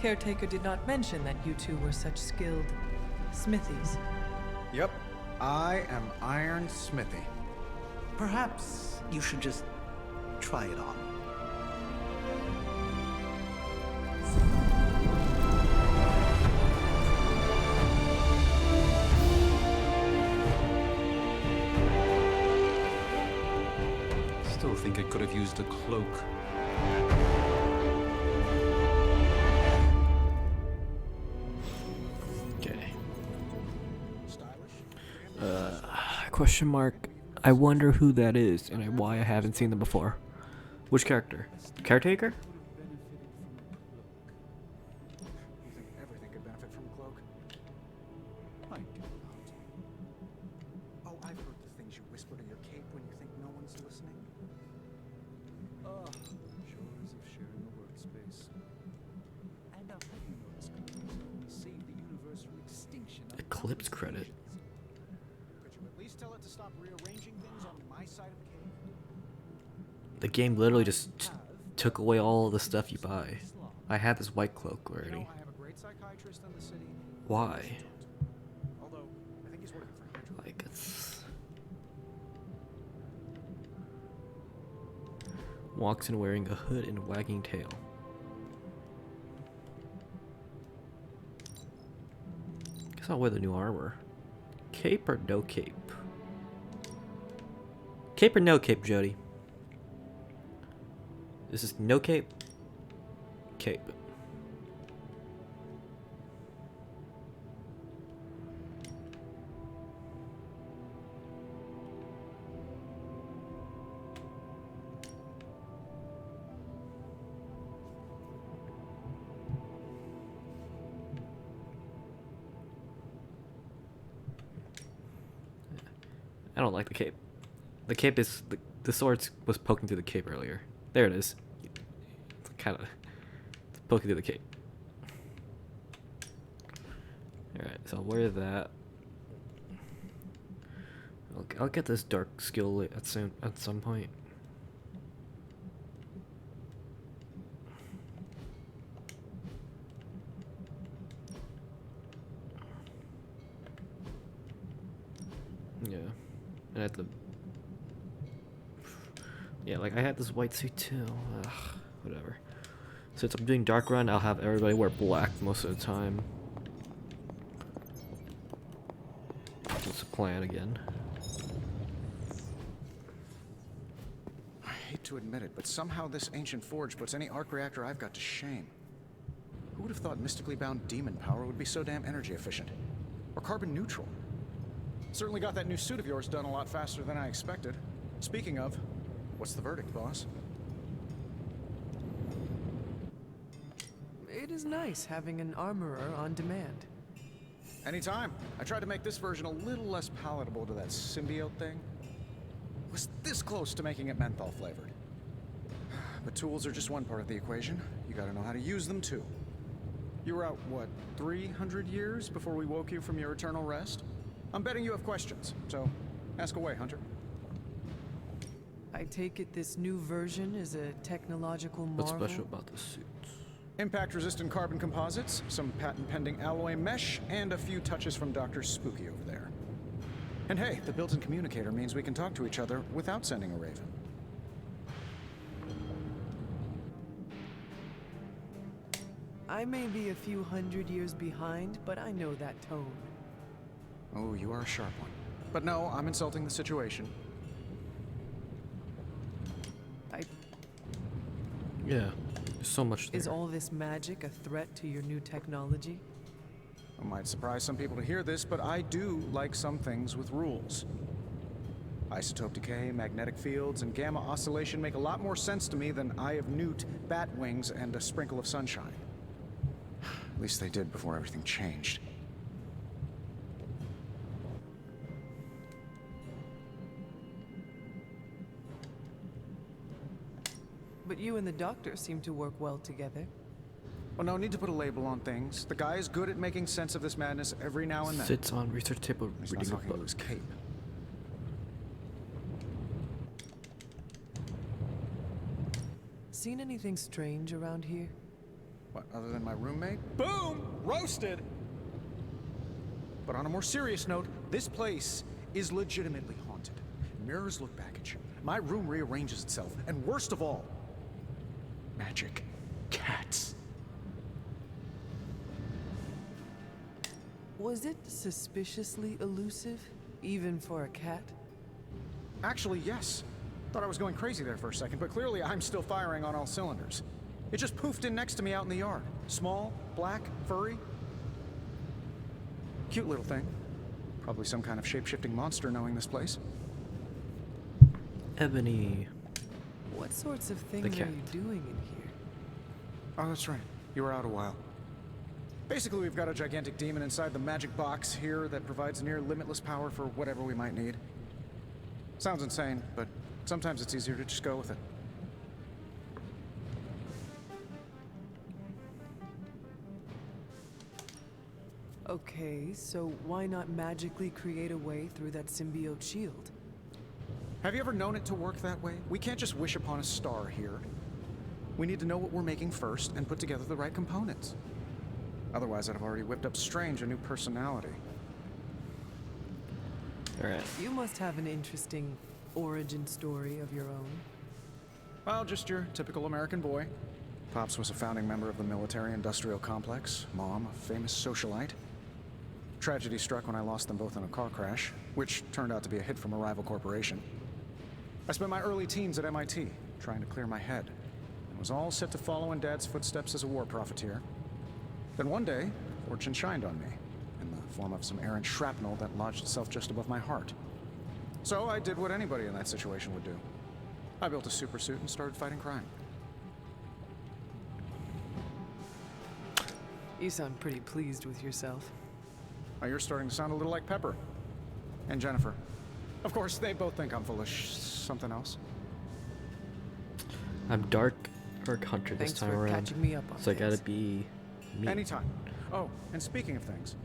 Caretaker did not mention that you two were such skilled smithies. Yep, I am Iron Smithy. Perhaps you should just try it on. Still think it could have used a cloak. Okay. Question mark. I wonder who that is and why I haven't seen them before. Which character? Caretaker? You think everything could benefit from a cloak? Oh, I've heard the things you whisper to your cape when you think no one's listening. Shores of sharing a workspace. And our notes we save the universe from extinction. Eclipse credit. Could you at least tell it to stop rearranging things on my side of the cave? The game literally just took away all the stuff you buy. I had this white cloak already. You know, I have a great psychiatrist in the city. Why? Although, I think he's working for Hydra. Like, it's... Walks in wearing a hood and wagging tail. Guess I'll wear the new armor. Cape or no cape? Cape or no cape, Jody? This is no cape? Cape. I don't like the cape. The cape is... The sword was poking through the cape earlier. There it is. It's kind of... It's poking through the cape. Alright, so I'll wear that. I'll get this dark skill at some point. Yeah. And at the... Yeah, like I had this white suit too. Ugh, whatever. Since I'm doing dark run, I'll have everybody wear black most of the time. That's the plan again. I hate to admit it, but somehow this ancient forge puts any arc reactor I've got to shame. Who would have thought mystically bound demon power would be so damn energy efficient? Or carbon neutral? Certainly got that new suit of yours done a lot faster than I expected. Speaking of, what's the verdict, boss? It is nice having an armorer on demand. Anytime. I tried to make this version a little less palatable to that symbiote thing. Was this close to making it menthol flavored. But tools are just one part of the equation. You gotta know how to use them too. You were out, what, 300 years before we woke you from your eternal rest? I'm betting you have questions, so ask away, Hunter. I take it this new version is a technological marvel? What's special about the suits? Impact-resistant carbon composites, some patent-pending alloy mesh, and a few touches from Dr. Spooky over there. And hey, the built-in communicator means we can talk to each other without sending a raven. I may be a few hundred years behind, but I know that tone. Oh, you are a sharp one. But no, I'm insulting the situation. Yeah, there's so much there. Is all this magic a threat to your new technology? It might surprise some people to hear this, but I do like some things with rules. Isotope decay, magnetic fields, and gamma oscillation make a lot more sense to me than Eye of Newt, bat wings, and a sprinkle of sunshine. At least they did before everything changed. But you and the doctor seem to work well together. Well, no need to put a label on things. The guy is good at making sense of this madness every now and then. Sits on research table He's reading a not talking to book. his cape. Seen anything strange around here? What, other than my roommate? Boom! Roasted! But on a more serious note, this place is legitimately haunted. Mirrors look back at you. My room rearranges itself. And worst of all, magic cats. Was it suspiciously elusive, even for a cat? Actually, yes. Thought I was going crazy there for a second, but clearly I'm still firing on all cylinders. It just poofed in next to me out in the yard. Small, black, furry. Cute little thing. Probably some kind of shape-shifting monster knowing this place. Ebony. What sorts of things are you doing in here? Oh, that's right. You were out a while. Basically, we've got a gigantic demon inside the magic box here that provides near limitless power for whatever we might need. Sounds insane, but sometimes it's easier to just go with it. Okay, so why not magically create a way through that symbiote shield? Have you ever known it to work that way? We can't just wish upon a star here. We need to know what we're making first and put together the right components. Otherwise, I'd have already whipped up Strange a new personality. Alright. You must have an interesting origin story of your own. Well, just your typical American boy. Pops was a founding member of the military-industrial complex. Mom, a famous socialite. Tragedy struck when I lost them both in a car crash, which turned out to be a hit from a rival corporation. I spent my early teens at MIT, trying to clear my head, and was all set to follow in Dad's footsteps as a war profiteer. Then one day, fortune shined on me, in the form of some errant shrapnel that lodged itself just above my heart. So I did what anybody in that situation would do. I built a supersuit and started fighting crime. You sound pretty pleased with yourself. Oh, you're starting to sound a little like Pepper. And Jennifer. Of course, they both think I'm full of something else. I'm Dark Hunter this Thanks time for around. catching me up on So I gotta things. be me. Anytime. Oh, and speaking of things,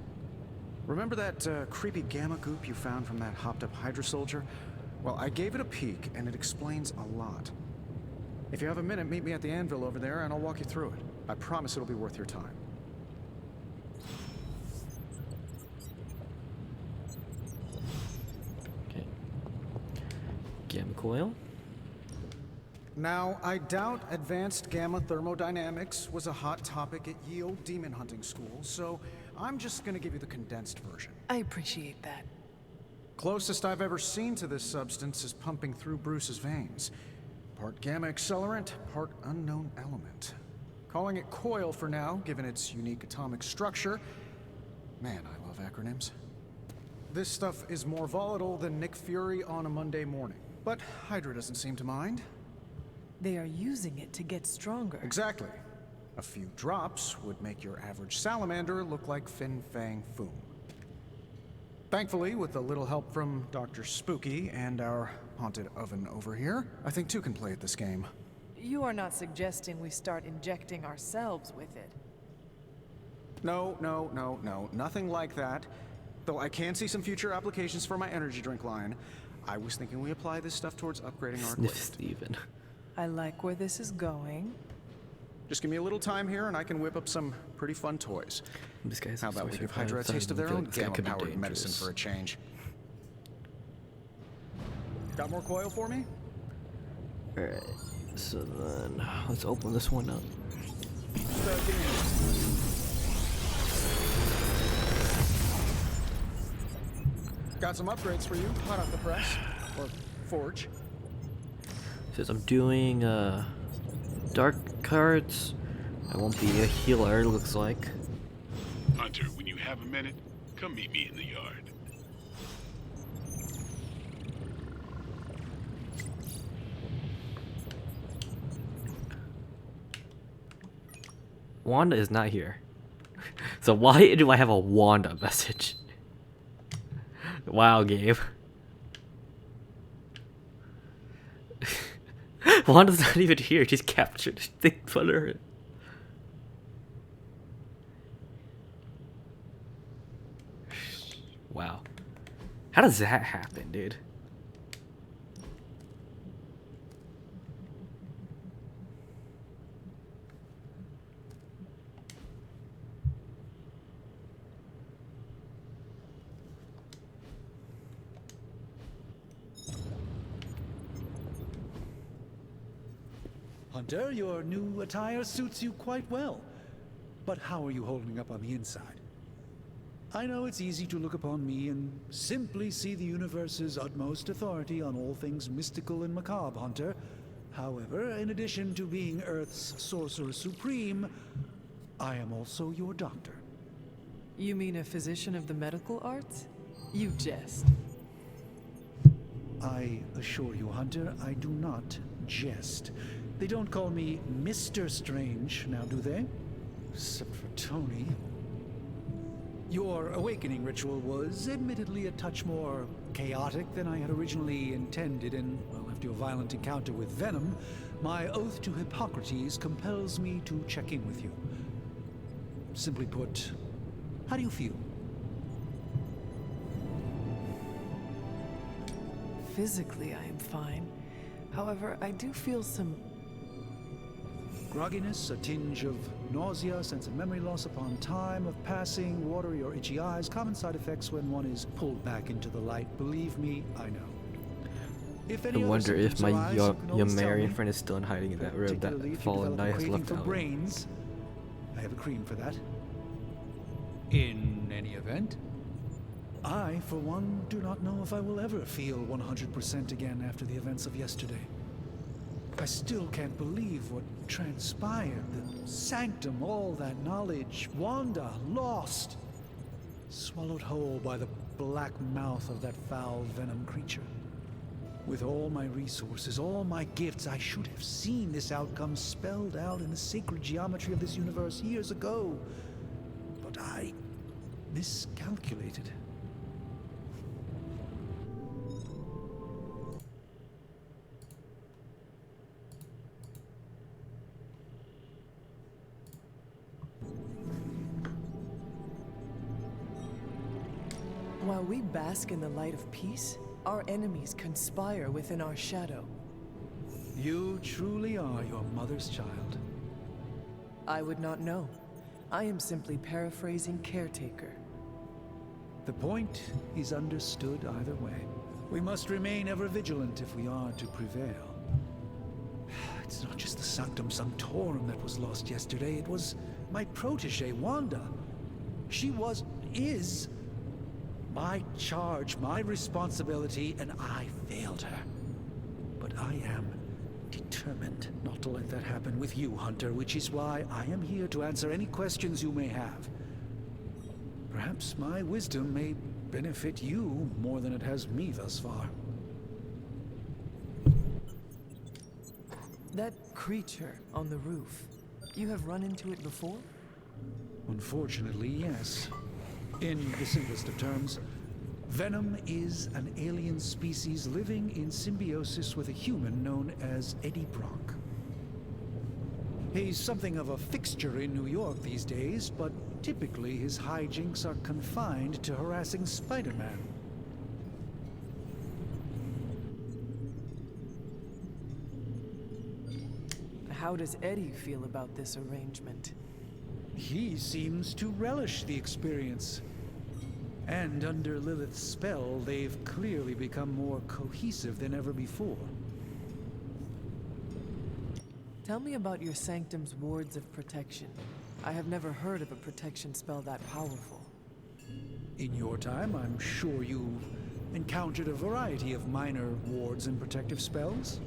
remember that creepy gamma goop you found from that hopped-up Hydra soldier? Well, I gave it a peek, and it explains a lot. If you have a minute, meet me at the anvil over there, and I'll walk you through it. I promise it'll be worth your time. Okay. Gamma coil. Now, I doubt advanced gamma thermodynamics was a hot topic at Ye Olde Demon Hunting School, so I'm just gonna give you the condensed version. I appreciate that. Closest I've ever seen to this substance is pumping through Bruce's veins. Part gamma accelerant, part unknown element. Calling it coil for now, given its unique atomic structure. Man, I love acronyms. This stuff is more volatile than Nick Fury on a Monday morning. But Hydra doesn't seem to mind. They are using it to get stronger. Exactly. A few drops would make your average salamander look like Fin Fang Foom. Thankfully, with a little help from Dr. Spooky and our haunted oven over here, I think two can play at this game. You are not suggesting we start injecting ourselves with it. No, nothing like that. Though I can see some future applications for my energy drink line. I was thinking we apply this stuff towards upgrading our Sniff equipment. Steven. I like where this is going. Just give me a little time here and I can whip up some pretty fun toys. This guy's How about we give Hydra a taste of their own gamma-powered medicine for a change? Got more coil for me? Alright, so then let's open this one up. Stuck in. Got some upgrades for you, hot off the press. Or forge. Says I'm doing dark cards. I won't be a healer, it looks like. Hunter, when you have a minute, come meet me in the yard. Wanda is not here. So why do I have a Wanda message? Wow, Gabe. Wanda's not even here. She's captured. Think for her. Wow. How does that happen, dude? Hunter, your new attire suits you quite well. But how are you holding up on the inside? I know it's easy to look upon me and simply see the universe's utmost authority on all things mystical and macabre, Hunter. However, in addition to being Earth's Sorcerer Supreme, I am also your doctor. You mean a physician of the medical arts? You jest. I assure you, Hunter, I do not jest. They don't call me Mr. Strange, now do they? Except for Tony. Your awakening ritual was admittedly a touch more chaotic than I had originally intended, and, well, after your violent encounter with Venom, my oath to Hippocrates compels me to check in with you. Simply put, how do you feel? Physically, I am fine. However, I do feel some grogginess, a tinge of nausea, sense of memory loss upon time of passing, watery or itchy eyes, common side effects when one is pulled back into the light. Believe me, I know. If any I wonder if my Yamarian friend is still in hiding in that room that fallen knight has left out. Brains, I have a cream for that. In any event, I, for one, do not know if I will ever feel 100% again after the events of yesterday. I still can't believe what transpired. The sanctum, all that knowledge, Wanda, lost. Swallowed whole by the black mouth of that foul venom creature. With all my resources, all my gifts, I should have seen this outcome spelled out in the sacred geometry of this universe years ago. But I miscalculated. While we bask in the light of peace, our enemies conspire within our shadow. You truly are your mother's child. I would not know. I am simply paraphrasing Caretaker. The point is understood either way. We must remain ever vigilant if we are to prevail. It's not just the Sanctum Sanctorum that was lost yesterday, it was my protege, Wanda. She is my charge, my responsibility, and I failed her. But I am determined not to let that happen with you, Hunter, which is why I am here to answer any questions you may have. Perhaps my wisdom may benefit you more than it has me thus far. That creature on the roof, you have run into it before? Unfortunately, yes. In the simplest of terms, Venom is an alien species living in symbiosis with a human known as Eddie Brock. He's something of a fixture in New York these days, but typically his hijinks are confined to harassing Spider-Man. How does Eddie feel about this arrangement? He seems to relish the experience. And under Lilith's spell, they've clearly become more cohesive than ever before. Tell me about your sanctum's wards of protection. I have never heard of a protection spell that powerful. In your time, I'm sure you encountered a variety of minor wards and protective spells.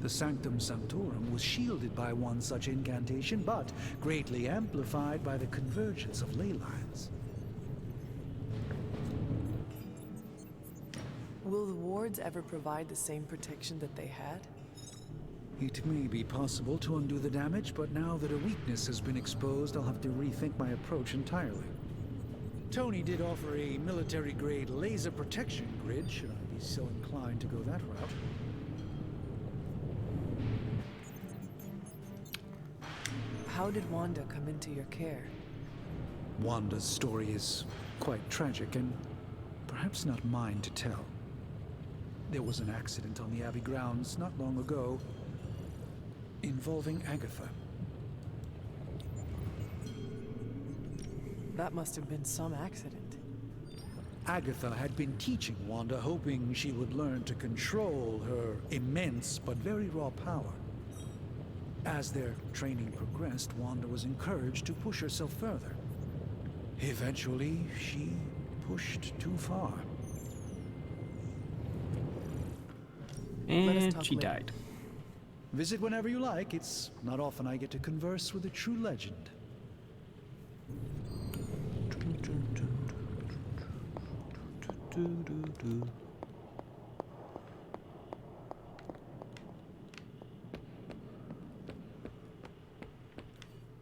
The Sanctum Sanctorum was shielded by one such incantation, but greatly amplified by the convergence of ley lines. Will the wards ever provide the same protection that they had? It may be possible to undo the damage, but now that a weakness has been exposed, I'll have to rethink my approach entirely. Tony did offer a military-grade laser protection grid, should I be so inclined to go that route. How did Wanda come into your care? Wanda's story is quite tragic and perhaps not mine to tell. There was an accident on the Abbey grounds not long ago involving Agatha. That must have been some accident. Agatha had been teaching Wanda, hoping she would learn to control her immense but very raw power. As their training progressed, Wanda was encouraged to push herself further. Eventually, she pushed too far. And she died. Visit whenever you like. It's not often I get to converse with a true legend.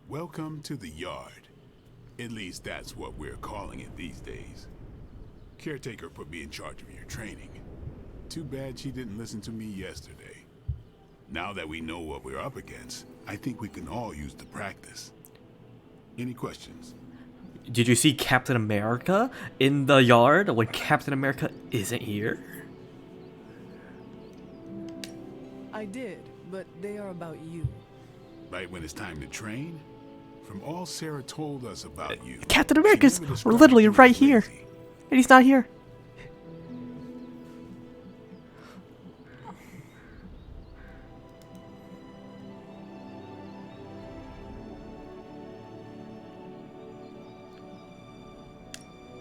Welcome to the yard. At least that's what we're calling it these days. Caretaker put me in charge of your training. Too bad she didn't listen to me yesterday. Now that we know what we're up against, I think we can all use the practice. Any questions? Did you see Captain America in the yard when Captain America isn't here? I did, but they are about you. Right when it's time to train? From all Sarah told us about you, Captain America's literally right here, and he's not here.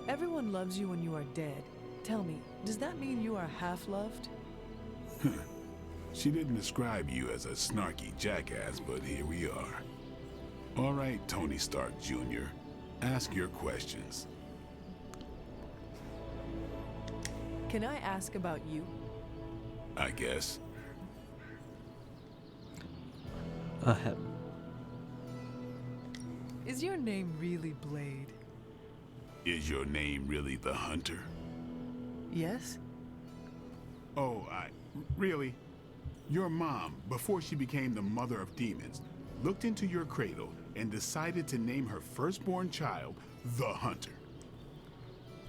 Everyone loves you when you are dead. Tell me, does that mean you are half-loved? She didn't describe you as a snarky jackass, but here we are. All right, Tony Stark Jr., ask your questions. Can I ask about you? I guess. Is your name really Blade? Is your name really the Hunter? Yes? Oh, really? Your mom, before she became the mother of demons, looked into your cradle and decided to name her firstborn child the Hunter.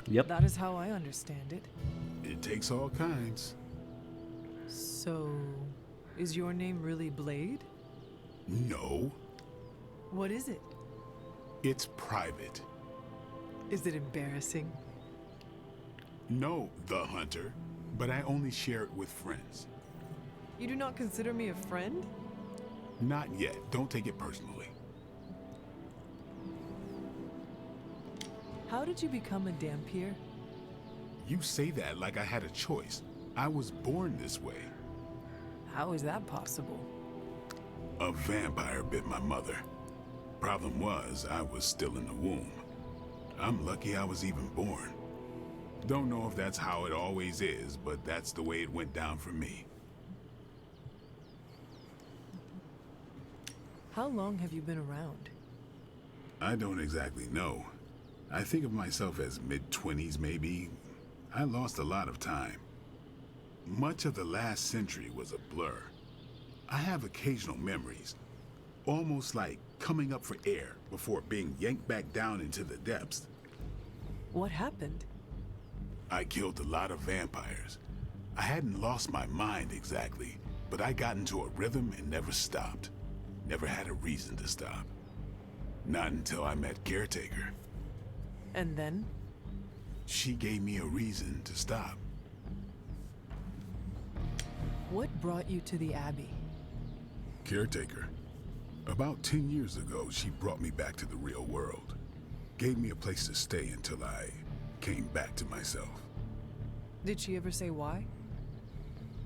Yep. That is how I understand it. It takes all kinds. So, is your name really Blade? No. What is it? It's private. Is it embarrassing? No, the Hunter, but I only share it with friends. You do not consider me a friend? Not yet. Don't take it personally. How did you become a Dampier? You say that like I had a choice. I was born this way. How is that possible? A vampire bit my mother. Problem was, I was still in the womb. I'm lucky I was even born. Don't know if that's how it always is, but that's the way it went down for me. How long have you been around? I don't exactly know. I think of myself as mid-20s, maybe. I lost a lot of time. Much of the last century was a blur. I have occasional memories, almost like coming up for air before being yanked back down into the depths. What happened? I killed a lot of vampires. I hadn't lost my mind exactly, but I got into a rhythm and never stopped. Never had a reason to stop. Not until I met Caretaker. And then? She gave me a reason to stop. What brought you to the Abbey? Caretaker. About 10 years ago, she brought me back to the real world. Gave me a place to stay until I came back to myself. Did she ever say why?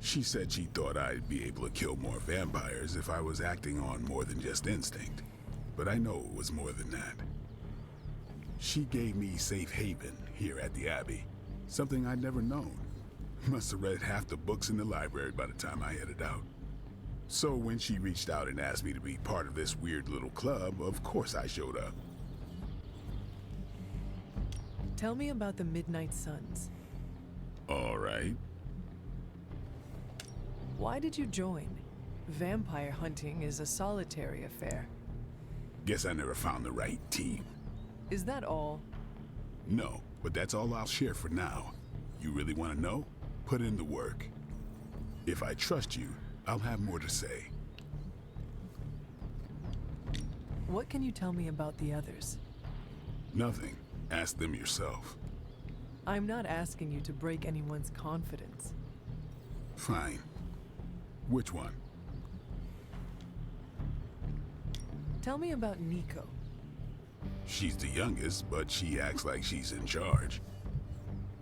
She said she thought I'd be able to kill more vampires if I was acting on more than just instinct. But I know it was more than that. She gave me safe haven here at the Abbey. Something I'd never known. Must have read half the books in the library by the time I headed out. So when she reached out and asked me to be part of this weird little club, of course I showed up. Tell me about the Midnight Suns. All right. Why did you join? Vampire hunting is a solitary affair. Guess I never found the right team. Is that all? No, but that's all I'll share for now. You really want to know? Put in the work. If I trust you, I'll have more to say. What can you tell me about the others? Nothing. Ask them yourself. I'm not asking you to break anyone's confidence. Fine. Which one? Tell me about Nico. She's the youngest, but she acts like she's in charge.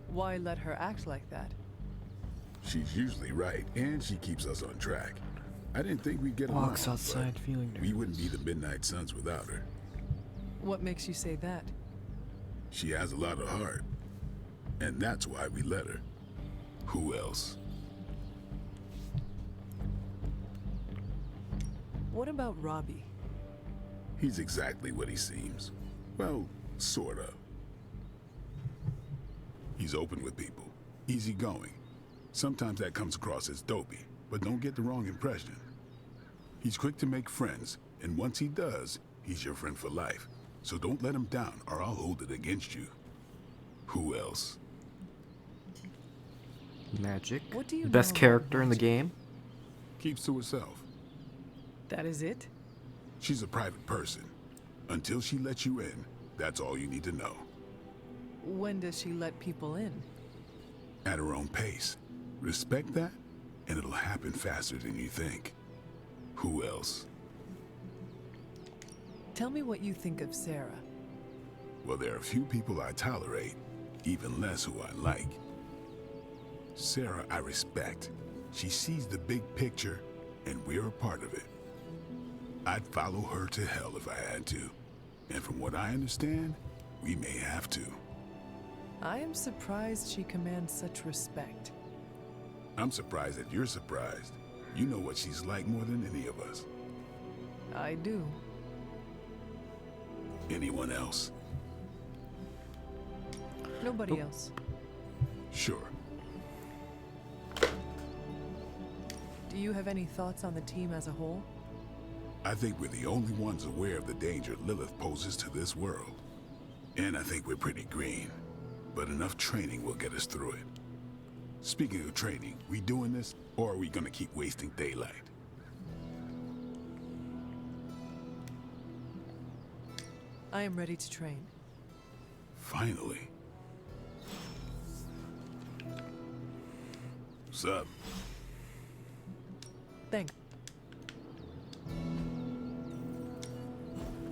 Why let her act like that? She's usually right, and she keeps us on track. I didn't think we'd get along, Walks outside feeling nervous. we wouldn't be the Midnight Suns without her. What makes you say that? She has a lot of heart, and that's why we let her. Who else? What about Robbie? He's exactly what he seems. Well, sort of. He's open with people, easygoing. Sometimes that comes across as dopey, but don't get the wrong impression. He's quick to make friends, and once he does, he's your friend for life. So don't let him down, or I'll hold it against you. Who else? Magic. What do you Best know character about in the magic? game. Keeps to herself. That is it? She's a private person. Until she lets you in, that's all you need to know. When does she let people in? At her own pace. Respect that, and it'll happen faster than you think. Who else? Tell me what you think of Sarah. Well, there are a few people I tolerate, even less who I like. Sarah, I respect. She sees the big picture, and we're a part of it. I'd follow her to hell if I had to. And from what I understand, we may have to. I am surprised she commands such respect. I'm surprised that you're surprised. You know what she's like more than any of us. I do. Anyone else? Nobody else. Sure. Do you have any thoughts on the team as a whole? I think we're the only ones aware of the danger Lilith poses to this world. And I think we're pretty green. But enough training will get us through it. Speaking of training, we doing this, or are we gonna keep wasting daylight? I am ready to train. Finally. What's up? Thanks.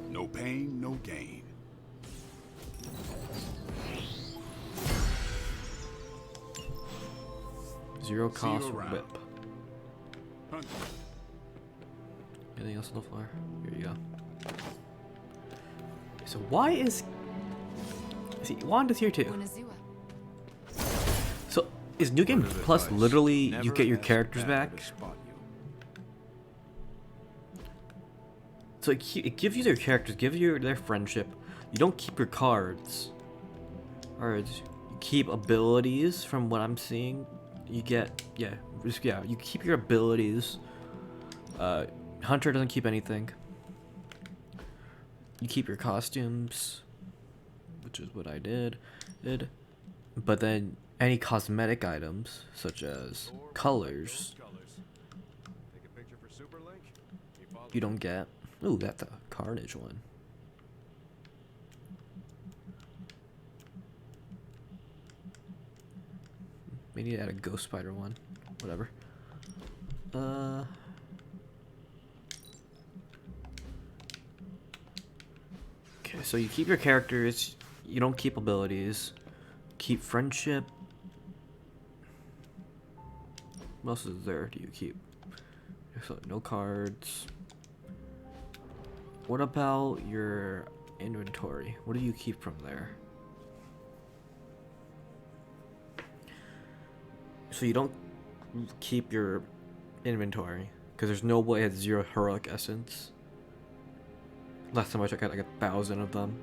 No pain, no gain. Zero See you cost around. whip. Hunt. Anything else on the floor? Here you go. So why is he Wanda's here too? So is New Game Plus literally you get your characters back? So it gives you their characters, gives you their friendship. You don't keep your cards, or you keep abilities. From what I'm seeing, you get you keep your abilities. Hunter doesn't keep anything. You keep your costumes, which is what I did. But then any cosmetic items, such as colors, you don't get. Ooh, that's a Carnage one. We need to add a Ghost Spider one. Whatever. so you keep your characters, you don't keep abilities, keep friendship. What else is there do you keep? So no cards. What about your inventory? What do you keep from there? So you don't keep your inventory because there's no way it has 0 heroic essence. Last time I checked, I got like 1,000 of them.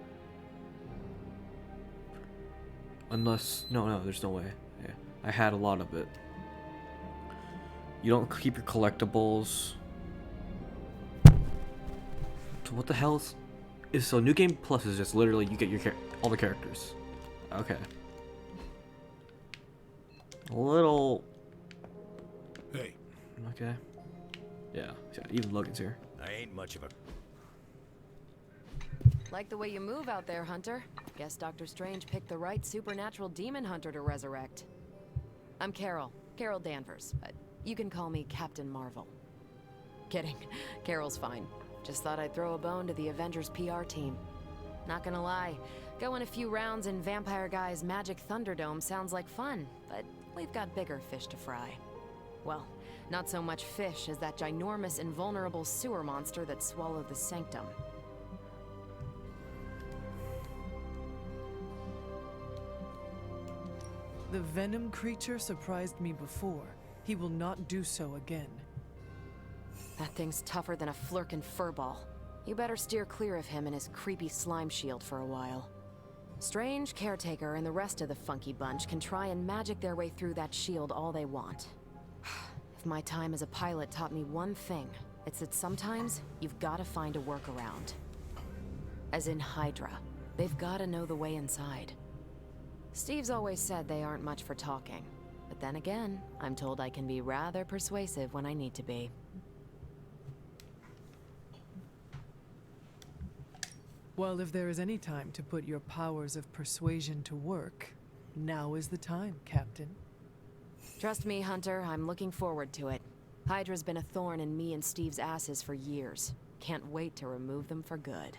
Unless no, there's no way. Yeah, I had a lot of it. You don't keep your collectibles. So what the hell is so New Game Plus is just literally you get your all the characters. Okay. A little. Hey. Okay. Yeah. Even Logan's here. I ain't much of a. Like the way you move out there, Hunter. Guess Dr. Strange picked the right supernatural demon hunter to resurrect. I'm Carol Danvers, but you can call me Captain Marvel. Kidding. Carol's fine. Just thought I'd throw a bone to the Avengers PR team. Not gonna lie, going a few rounds in Vampire Guy's Magic Thunderdome sounds like fun, but we've got bigger fish to fry. Well, not so much fish as that ginormous invulnerable sewer monster that swallowed the Sanctum. The venom creature surprised me before. He will not do so again. That thing's tougher than a flirkin' furball. You better steer clear of him and his creepy slime shield for a while. Strange, Caretaker, and the rest of the funky bunch can try and magic their way through that shield all they want. If my time as a pilot taught me one thing, it's that sometimes you've gotta find a workaround. As in Hydra. They've gotta know the way inside. Steve's always said they aren't much for talking. But then again, I'm told I can be rather persuasive when I need to be. Well, if there is any time to put your powers of persuasion to work, now is the time, Captain. Trust me, Hunter, I'm looking forward to it. Hydra's been a thorn in me and Steve's asses for years. Can't wait to remove them for good.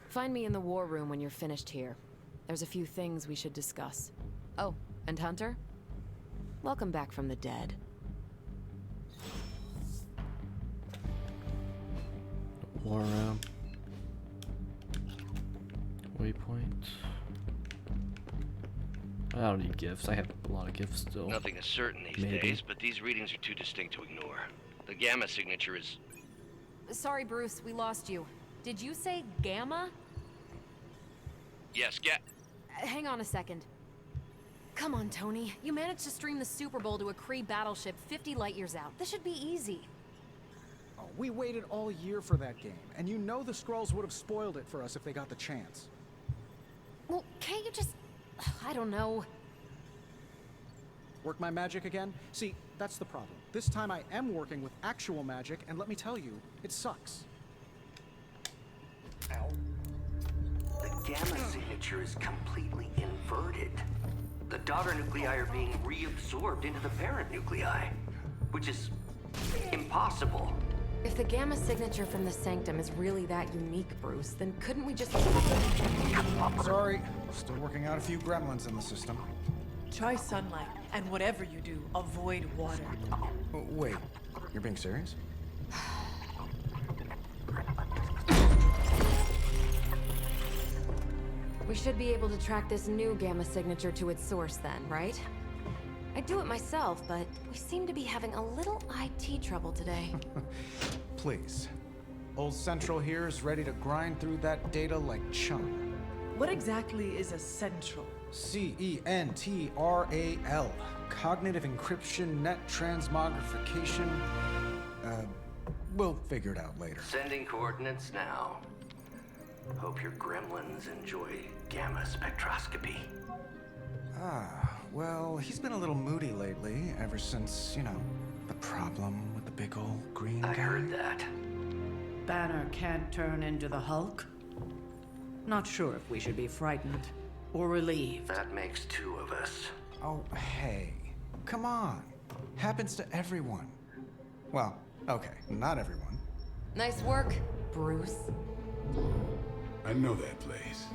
Find me in the war room when you're finished here. There's a few things we should discuss. Oh, and Hunter? Welcome back from the dead. War room. Waypoint. I don't need gifts. I have a lot of gifts still. Nothing is certain these days, but these readings are too distinct to ignore. The gamma signature is... Sorry, Bruce, we lost you. Did you say Gamma? Yes, Hang on a second. Come on, Tony. You managed to stream the Super Bowl to a Kree battleship 50 light years out. This should be easy. Oh, we waited all year for that game, and you know the Skrulls would have spoiled it for us if they got the chance. Well, can't you just... I don't know. Work my magic again? See, that's the problem. This time I am working with actual magic, and let me tell you, it sucks. Ow. The gamma signature is completely inverted. The daughter nuclei are being reabsorbed into the parent nuclei, which is impossible. If the gamma signature from the Sanctum is really that unique, Bruce, then couldn't we just... Sorry, still working out a few gremlins in the system. Try sunlight, and whatever you do, avoid water. Oh, wait, you're being serious? We should be able to track this new gamma signature to its source then, right? I'd do it myself, but we seem to be having a little IT trouble today. Please. Old Central here is ready to grind through that data like chum. What exactly is a central? C-E-N-T-R-A-L. Cognitive encryption, net transmogrification. We'll figure it out later. Sending coordinates now. Hope your gremlins enjoy gamma spectroscopy. Well, he's been a little moody lately, ever since, you know, the problem with the big old green guy. I heard that. Banner can't turn into the Hulk? Not sure if we should be frightened or relieved. That makes two of us. Oh, hey. Come on. Happens to everyone. Well, okay, not everyone. Nice work, Bruce. I know that place.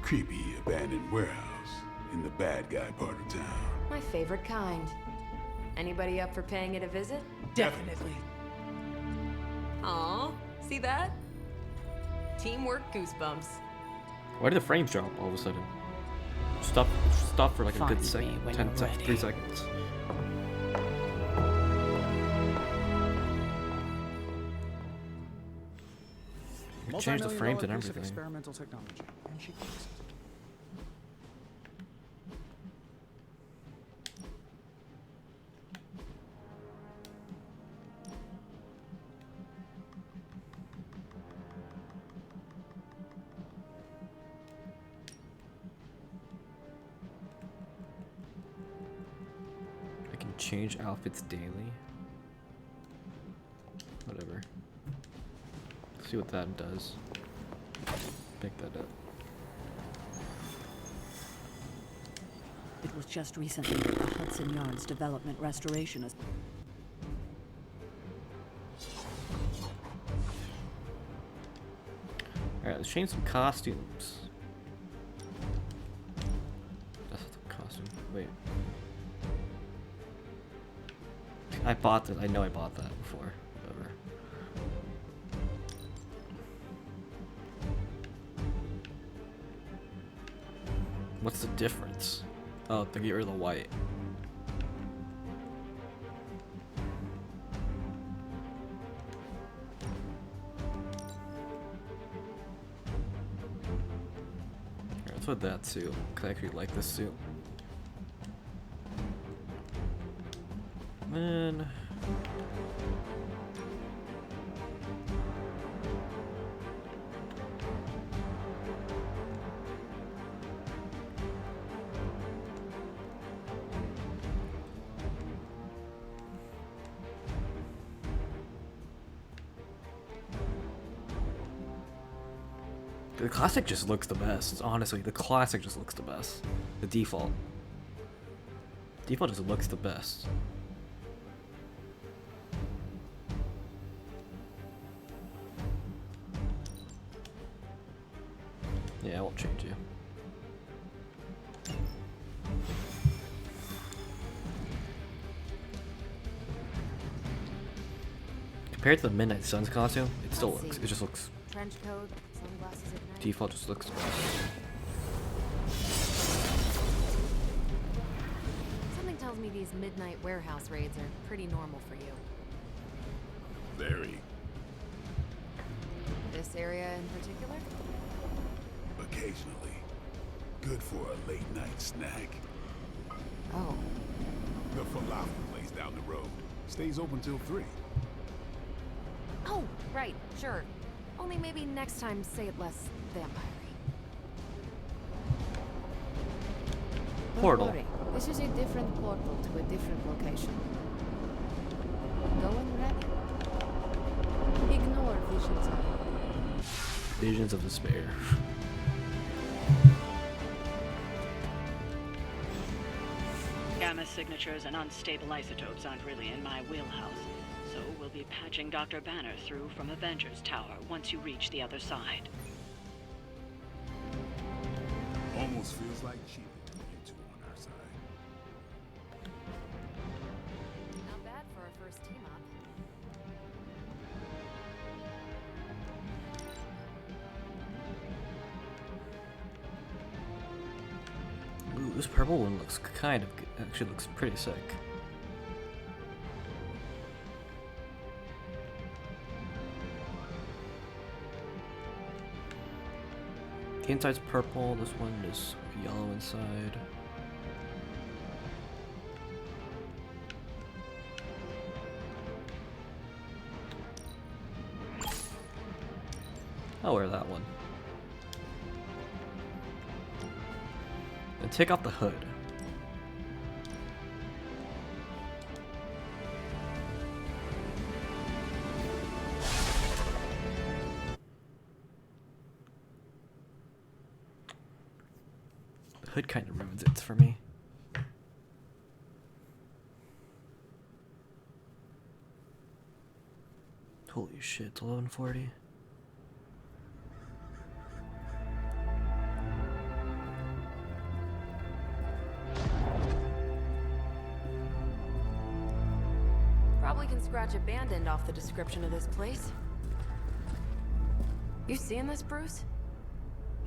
Creepy abandoned warehouse in the bad guy part of town. My favorite kind. Anybody up for paying it a visit? Definitely. Aw, see that? Teamwork goosebumps. Why did the frames drop all of a sudden? Stop for like a good second, 10 seconds, 3 seconds. Change the frames and Multi-million-dollar piece of everything. experimental technology, and she fixed it. I can change outfits daily. Whatever. See what that does. Pick that up. It was just recently that the Hudson Yards Development Restoration is. Alright, let's change some costumes. That's the costume. Wait. I bought this. I know I bought that before. Whatever. What's the difference? Oh, to get rid of the white. Alright, let's put that suit, because I actually like this suit. Then... the classic just looks the best, honestly. The classic just looks the best. The default. Default just looks the best. Yeah, I won't change you. Compared to the Midnight Suns costume, it still looks. It just looks. Trench coat, sunglasses at night. Default just looks best. Something tells me these midnight warehouse raids are pretty normal for you. Very. This area in particular? Occasionally. Good for a late night snack. Oh. The falafel place down the road stays open till 3. Oh, right, sure. Only maybe next time say it less vampire-y. Portal. Don't worry. This is a different portal to a different location. Go and ready. Ignore visions of Visions of despair. Gamma signatures and unstable isotopes aren't really in my wheelhouse, so we'll be patching Dr. Banner through from Avengers Tower once you reach the other side. Almost feels like cheating with you two on our side. Not bad for our first team up. Ooh, this purple one looks kind of good. Actually looks pretty sick. The inside's purple, this one is yellow inside. I'll wear that one. And take off the hood. The hood kind of ruins it for me. Holy shit, it's 11:40. Probably can scratch a band end off the description of this place. You seeing this, Bruce?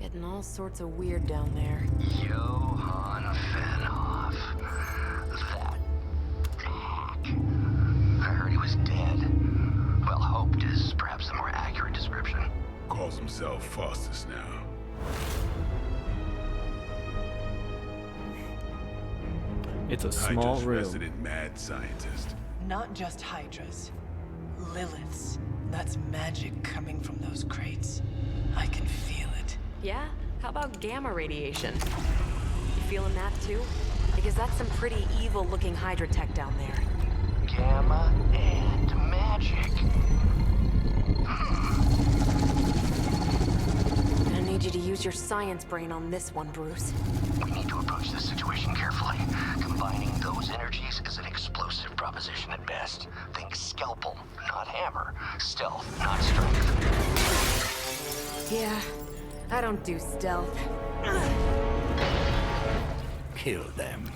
Getting all sorts of weird down there. Johann Fenhoff. That hack. I heard he was dead. Well, hoped is perhaps the more accurate description. Calls himself Faustus now. It's a small Hydra's room. resident mad scientist. Not just Hydras. Liliths. That's magic coming from those crates. I can feel it. Yeah? How about gamma radiation? You feeling that too? Because that's some pretty evil-looking Hydra tech down there. Gamma and magic. Gonna need you to use your science brain on this one, Bruce. We need to approach this situation carefully. Combining those energies is an explosive proposition at best. Think scalpel, not hammer. Stealth, not strength. Yeah, I don't do stealth. Kill them.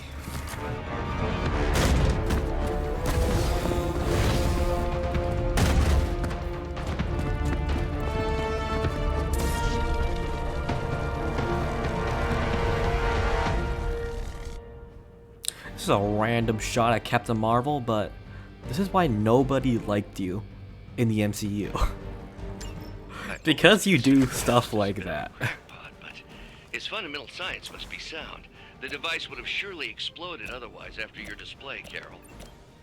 This is a random shot at Captain Marvel, but this is why nobody liked you in the MCU. Because you do stuff like that. Its fundamental science must be sound. The device would have surely exploded otherwise after your display, Carol.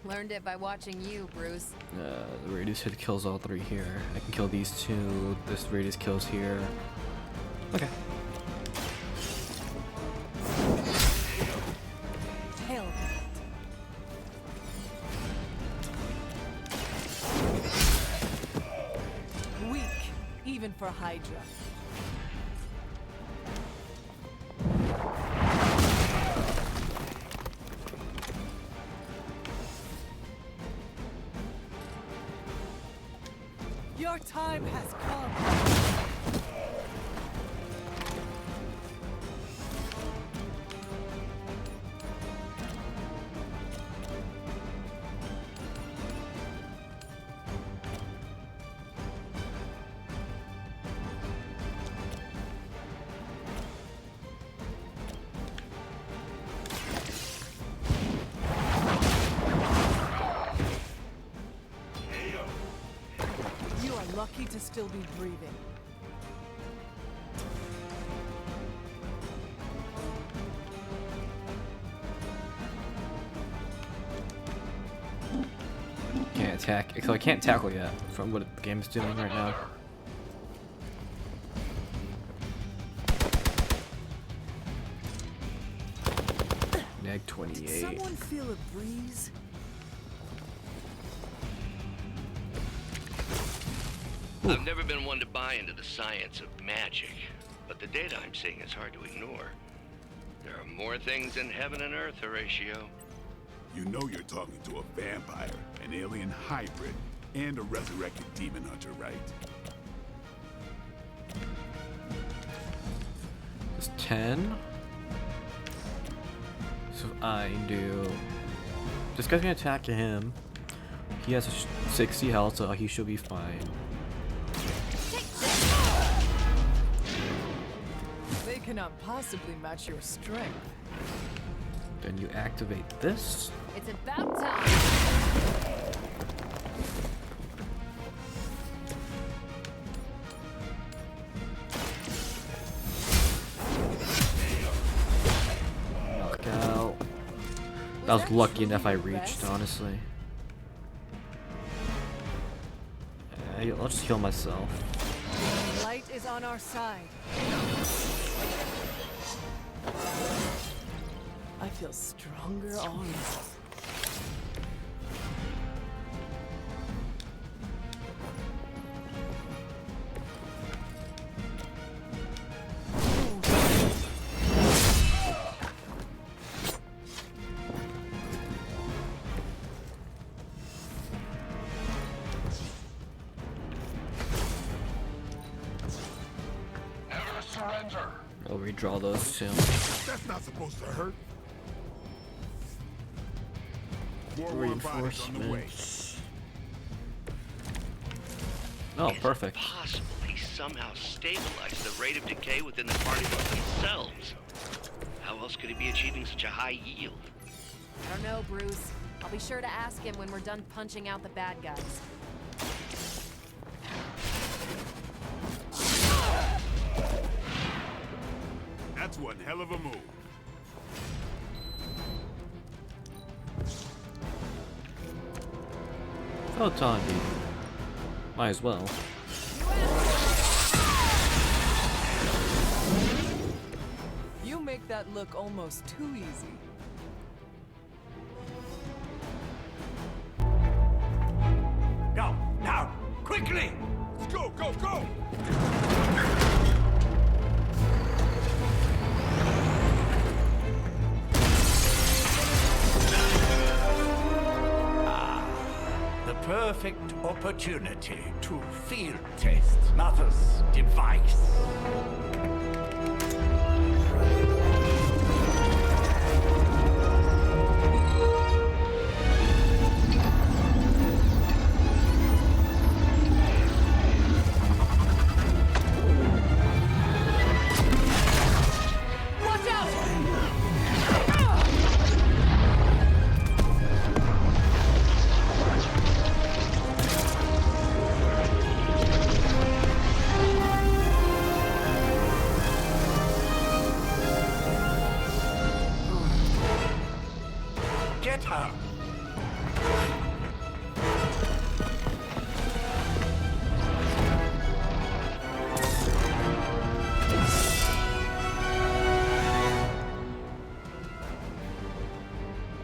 Learned it by watching you, Bruce. The radius hit kills all three here. I can kill these two. This radius kills here. Okay. Weak, even for Hydra. Your time has come. You are lucky to still be breathing. Can't attack. So I can't tackle yet from what the game is doing right now. Neg 28. Did someone feel a breeze? I've never been one to buy into the science of magic, but the data I'm seeing is hard to ignore. There are more things in heaven and earth, Horatio. You know you're talking to a vampire, an alien hybrid, and a resurrected demon hunter, right? It's 10. So I do. This guy's gonna attack him. He has a 60 health, so he should be fine. They cannot possibly match your strength. Then you activate this. It's about time. Knockout. That was lucky enough I reached, honestly. I'll just heal myself. Light is on our side. I feel stronger already. Never surrender. I'll redraw those too. That's not supposed to hurt. More robotics on the way. Reinforcements. Oh, Is perfect. it possible he somehow stabilized the rate of decay within the particles themselves? How else could he be achieving such a high yield? I don't know, Bruce. I'll be sure to ask him when we're done punching out the bad guys. That's one hell of a move. Photon beam. Might as well. You make that look almost too easy. Go, now, quickly! Let's go, go, go! The perfect opportunity to field test Mother's device. Watch out! Get her!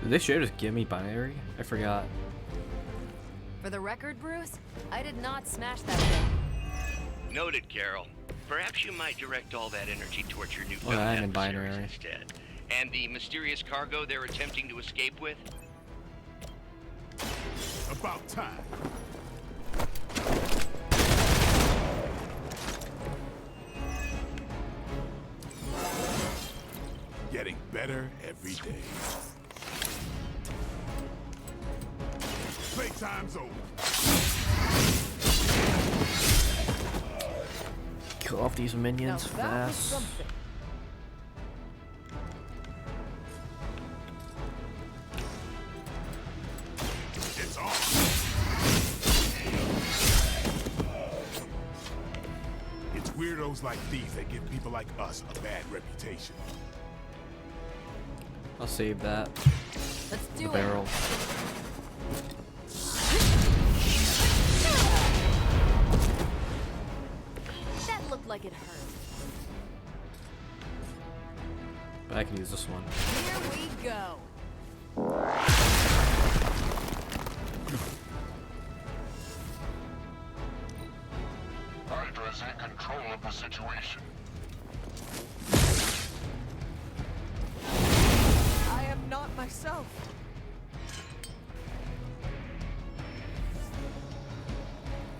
Did they sure just give me binary? I forgot. For the record, Bruce, I did not smash that thing. Noted, Carol. Perhaps you might direct all that energy towards your new Well, I'm in adversaries binary. instead. And the mysterious cargo they're attempting to escape with? About time. Getting better every day. Playtime's over. Kill off these minions Now that was fast. something. It's on. It's weirdos like these that give people like us a bad reputation. I'll save that. Let's The do it. barrel. That looked like it hurt. But I can use this one. Here we go. Hydra's in control of the situation. I am not myself.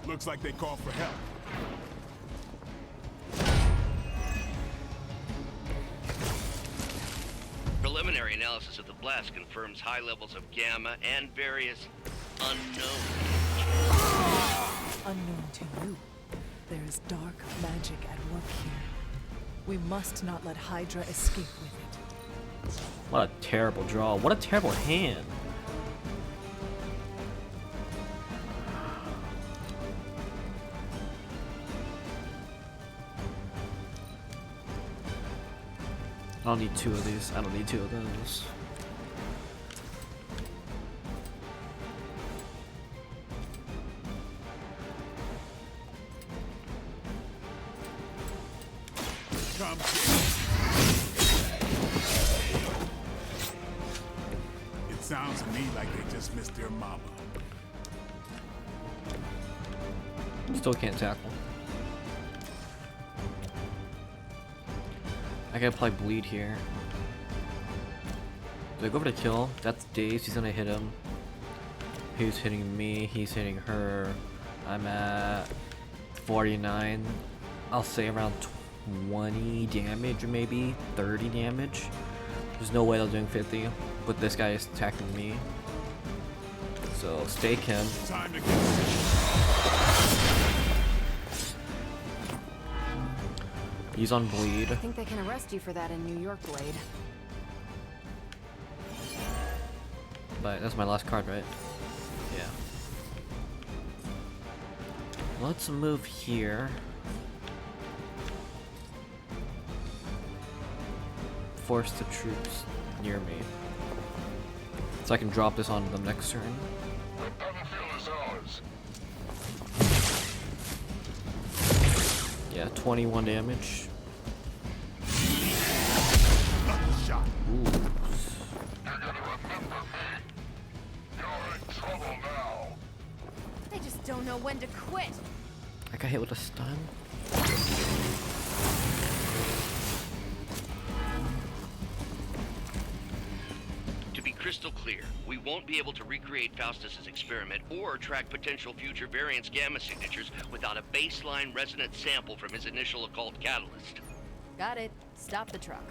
Looks like they called for help. Preliminary analysis of the blast confirms high levels of gamma and various unknown. Unknown to you, there is dark magic at work here. We must not let Hydra escape with it. What a terrible draw. What a terrible hand. I don't need two of these. I don't need two of those. Come get it. It sounds to me like they just missed their mama. Still can't tackle. I can apply bleed here. Do I go for the kill? That's Dave. He's gonna hit him. He's hitting me. He's hitting her. I'm at 49. I'll say around 20 damage, or maybe 30 damage. There's no way they're doing 50, but this guy is attacking me. So stake him. Time to get He's on bleed. I think they can arrest you for that in New York, Blade. But that's my last card, right? Yeah. Let's move here. Force the troops near me. So I can drop this on them next turn. The battlefield is ours. Yeah, 21 damage. Shot. Ooh. You're gonna remember me. You're in trouble now. They just don't know when to quit. I got hit with a stun. To be crystal clear, we won't be able to recreate Faustus's experiment or track potential future variance gamma signatures without a baseline resonance sample from his initial occult catalyst. Got it. Stop the truck.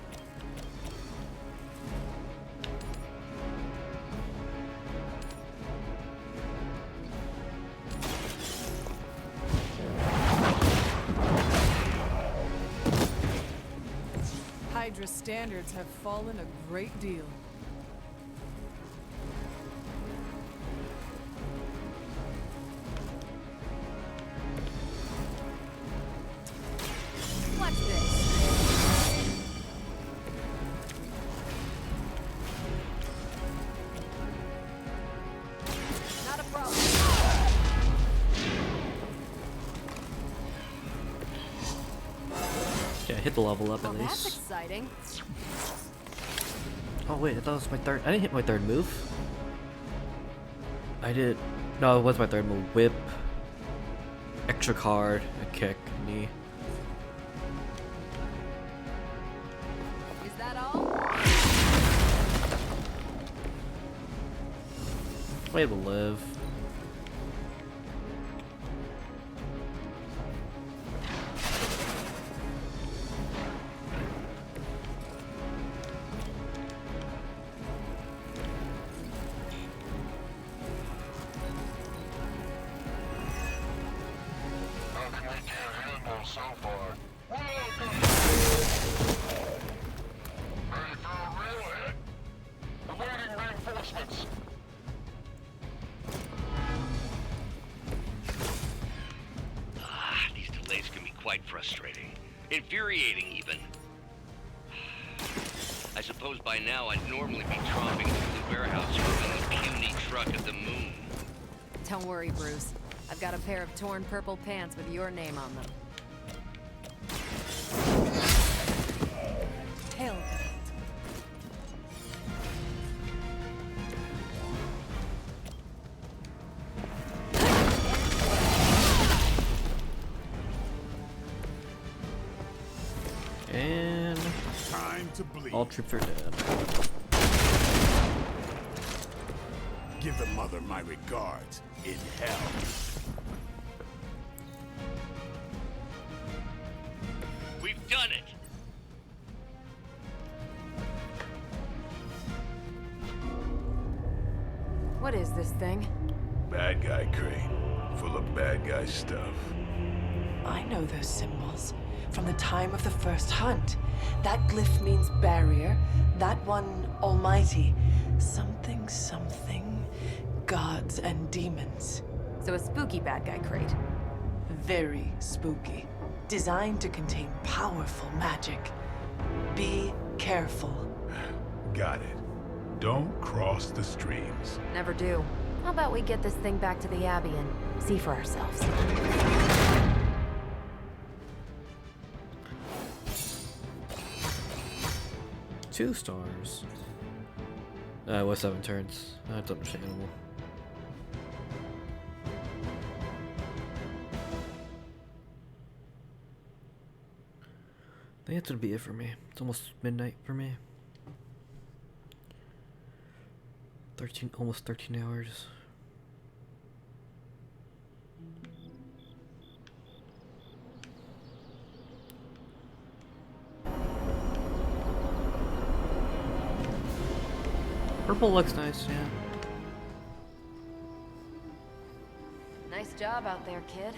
Hydra's standards have fallen a great deal. Watch this. Not a problem. Yeah, hit the level up Well, at that's least. exciting. Oh wait, I thought it was my third. I didn't hit my third move. I did. No, it was my third move. Whip. Extra card. A kick. Knee. Is that all? Way to live. Nothing we can't handle so far. Welcome! Ready for a real hit? Awaiting reinforcements. These delays can be quite frustrating. Infuriating, even. I suppose by now I'd normally be tromping through the warehouse from the puny truck of the moon. Don't worry, Bruce. I've got a pair of torn purple pants with your name on them. Hell. And Time to bleed. all troops are dead. Give the mother my regards in hell. We've done it! What is this thing? Bad guy crate, full of bad guy stuff. I know those symbols from the time of the first hunt. That glyph means barrier, that one almighty. Something, something, gods and demons. So a spooky bad guy crate. Very spooky. Designed to contain powerful magic. Be careful. Got it. Don't cross the streams. Never do. How about we get this thing back to the Abbey and see for ourselves? 2 stars. It was 7 turns. That's understandable. I think that's gonna be it for me. It's almost midnight for me. 13, almost 13 hours. Purple looks nice, yeah. Nice job out there, kid.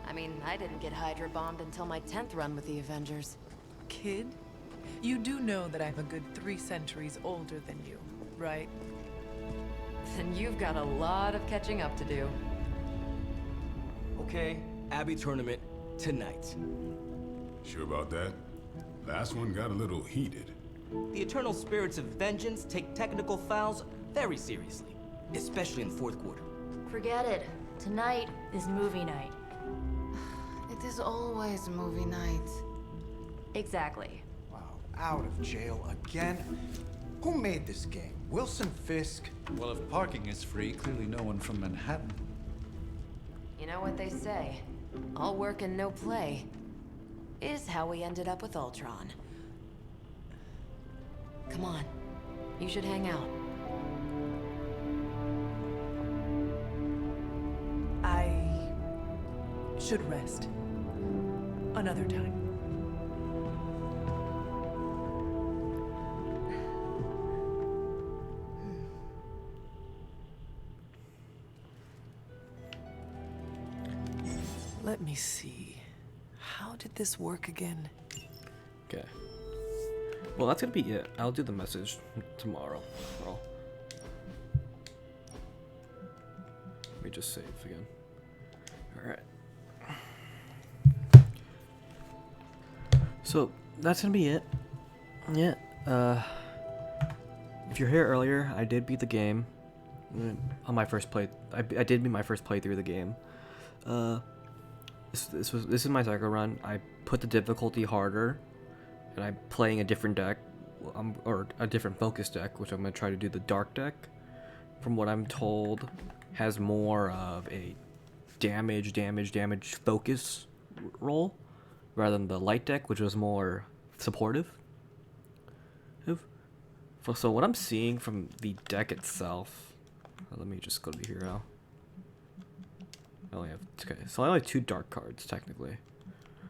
I mean, I didn't get Hydra bombed until my 10th run with the Avengers. Kid, you do know that I'm a good 3 centuries older than you, right? Then you've got a lot of catching up to do. Okay, Abbey tournament tonight. Sure about that? Last one got a little heated. The Eternal Spirits of Vengeance take technical fouls very seriously, especially in the fourth quarter. Forget it. Tonight is movie night. It is always movie night. Exactly. Wow, out of jail again? Who made this game? Wilson Fisk? Well, if parking is free, clearly no one from Manhattan. You know what they say? All work and no play is how we ended up with Ultron. Come on. You should hang out. I should rest. Another time. Let me see. How did this work again? Okay. Well, that's gonna be it. I'll do the message tomorrow. Well, let me just save again. Alright. So, that's gonna be it. Yeah, if you're here earlier, I did beat the game. On my first play, I did beat my first playthrough of the game. This is my cycle run. I put the difficulty harder, and I'm playing a different deck, or a different focus deck, which I'm gonna try to do the dark deck. From what I'm told, has more of a damage focus role rather than the light deck, which was more supportive. So what I'm seeing from the deck itself, let me just go to the hero. I only have, okay, so I only have 2 dark cards technically.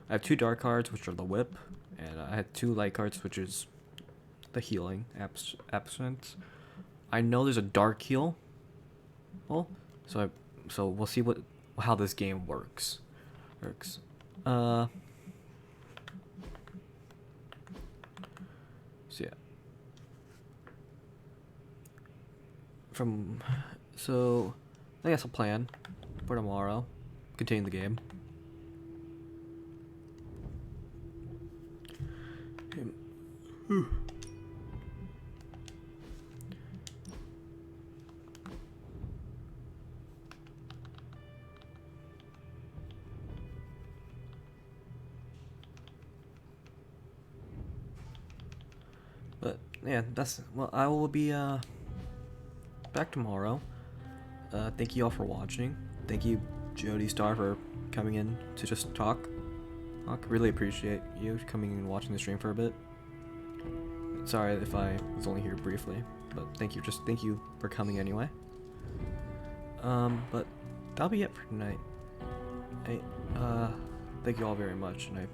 I have 2 dark cards, which are the whip, and I have 2 light cards, which is the healing absence. I know there's a dark heal. Well, so we'll see how this game works. So yeah. So I guess I'll plan for tomorrow. Continue the game. But yeah, I will be back tomorrow. Thank you all for watching. Thank you, Jody Star, for coming in to just talk. I really appreciate you coming and watching the stream for a bit. Sorry if I was only here briefly, but thank you for coming anyway. But that'll be it for tonight. Thank you all very much, and I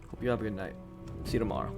hope you have a good night. See you tomorrow.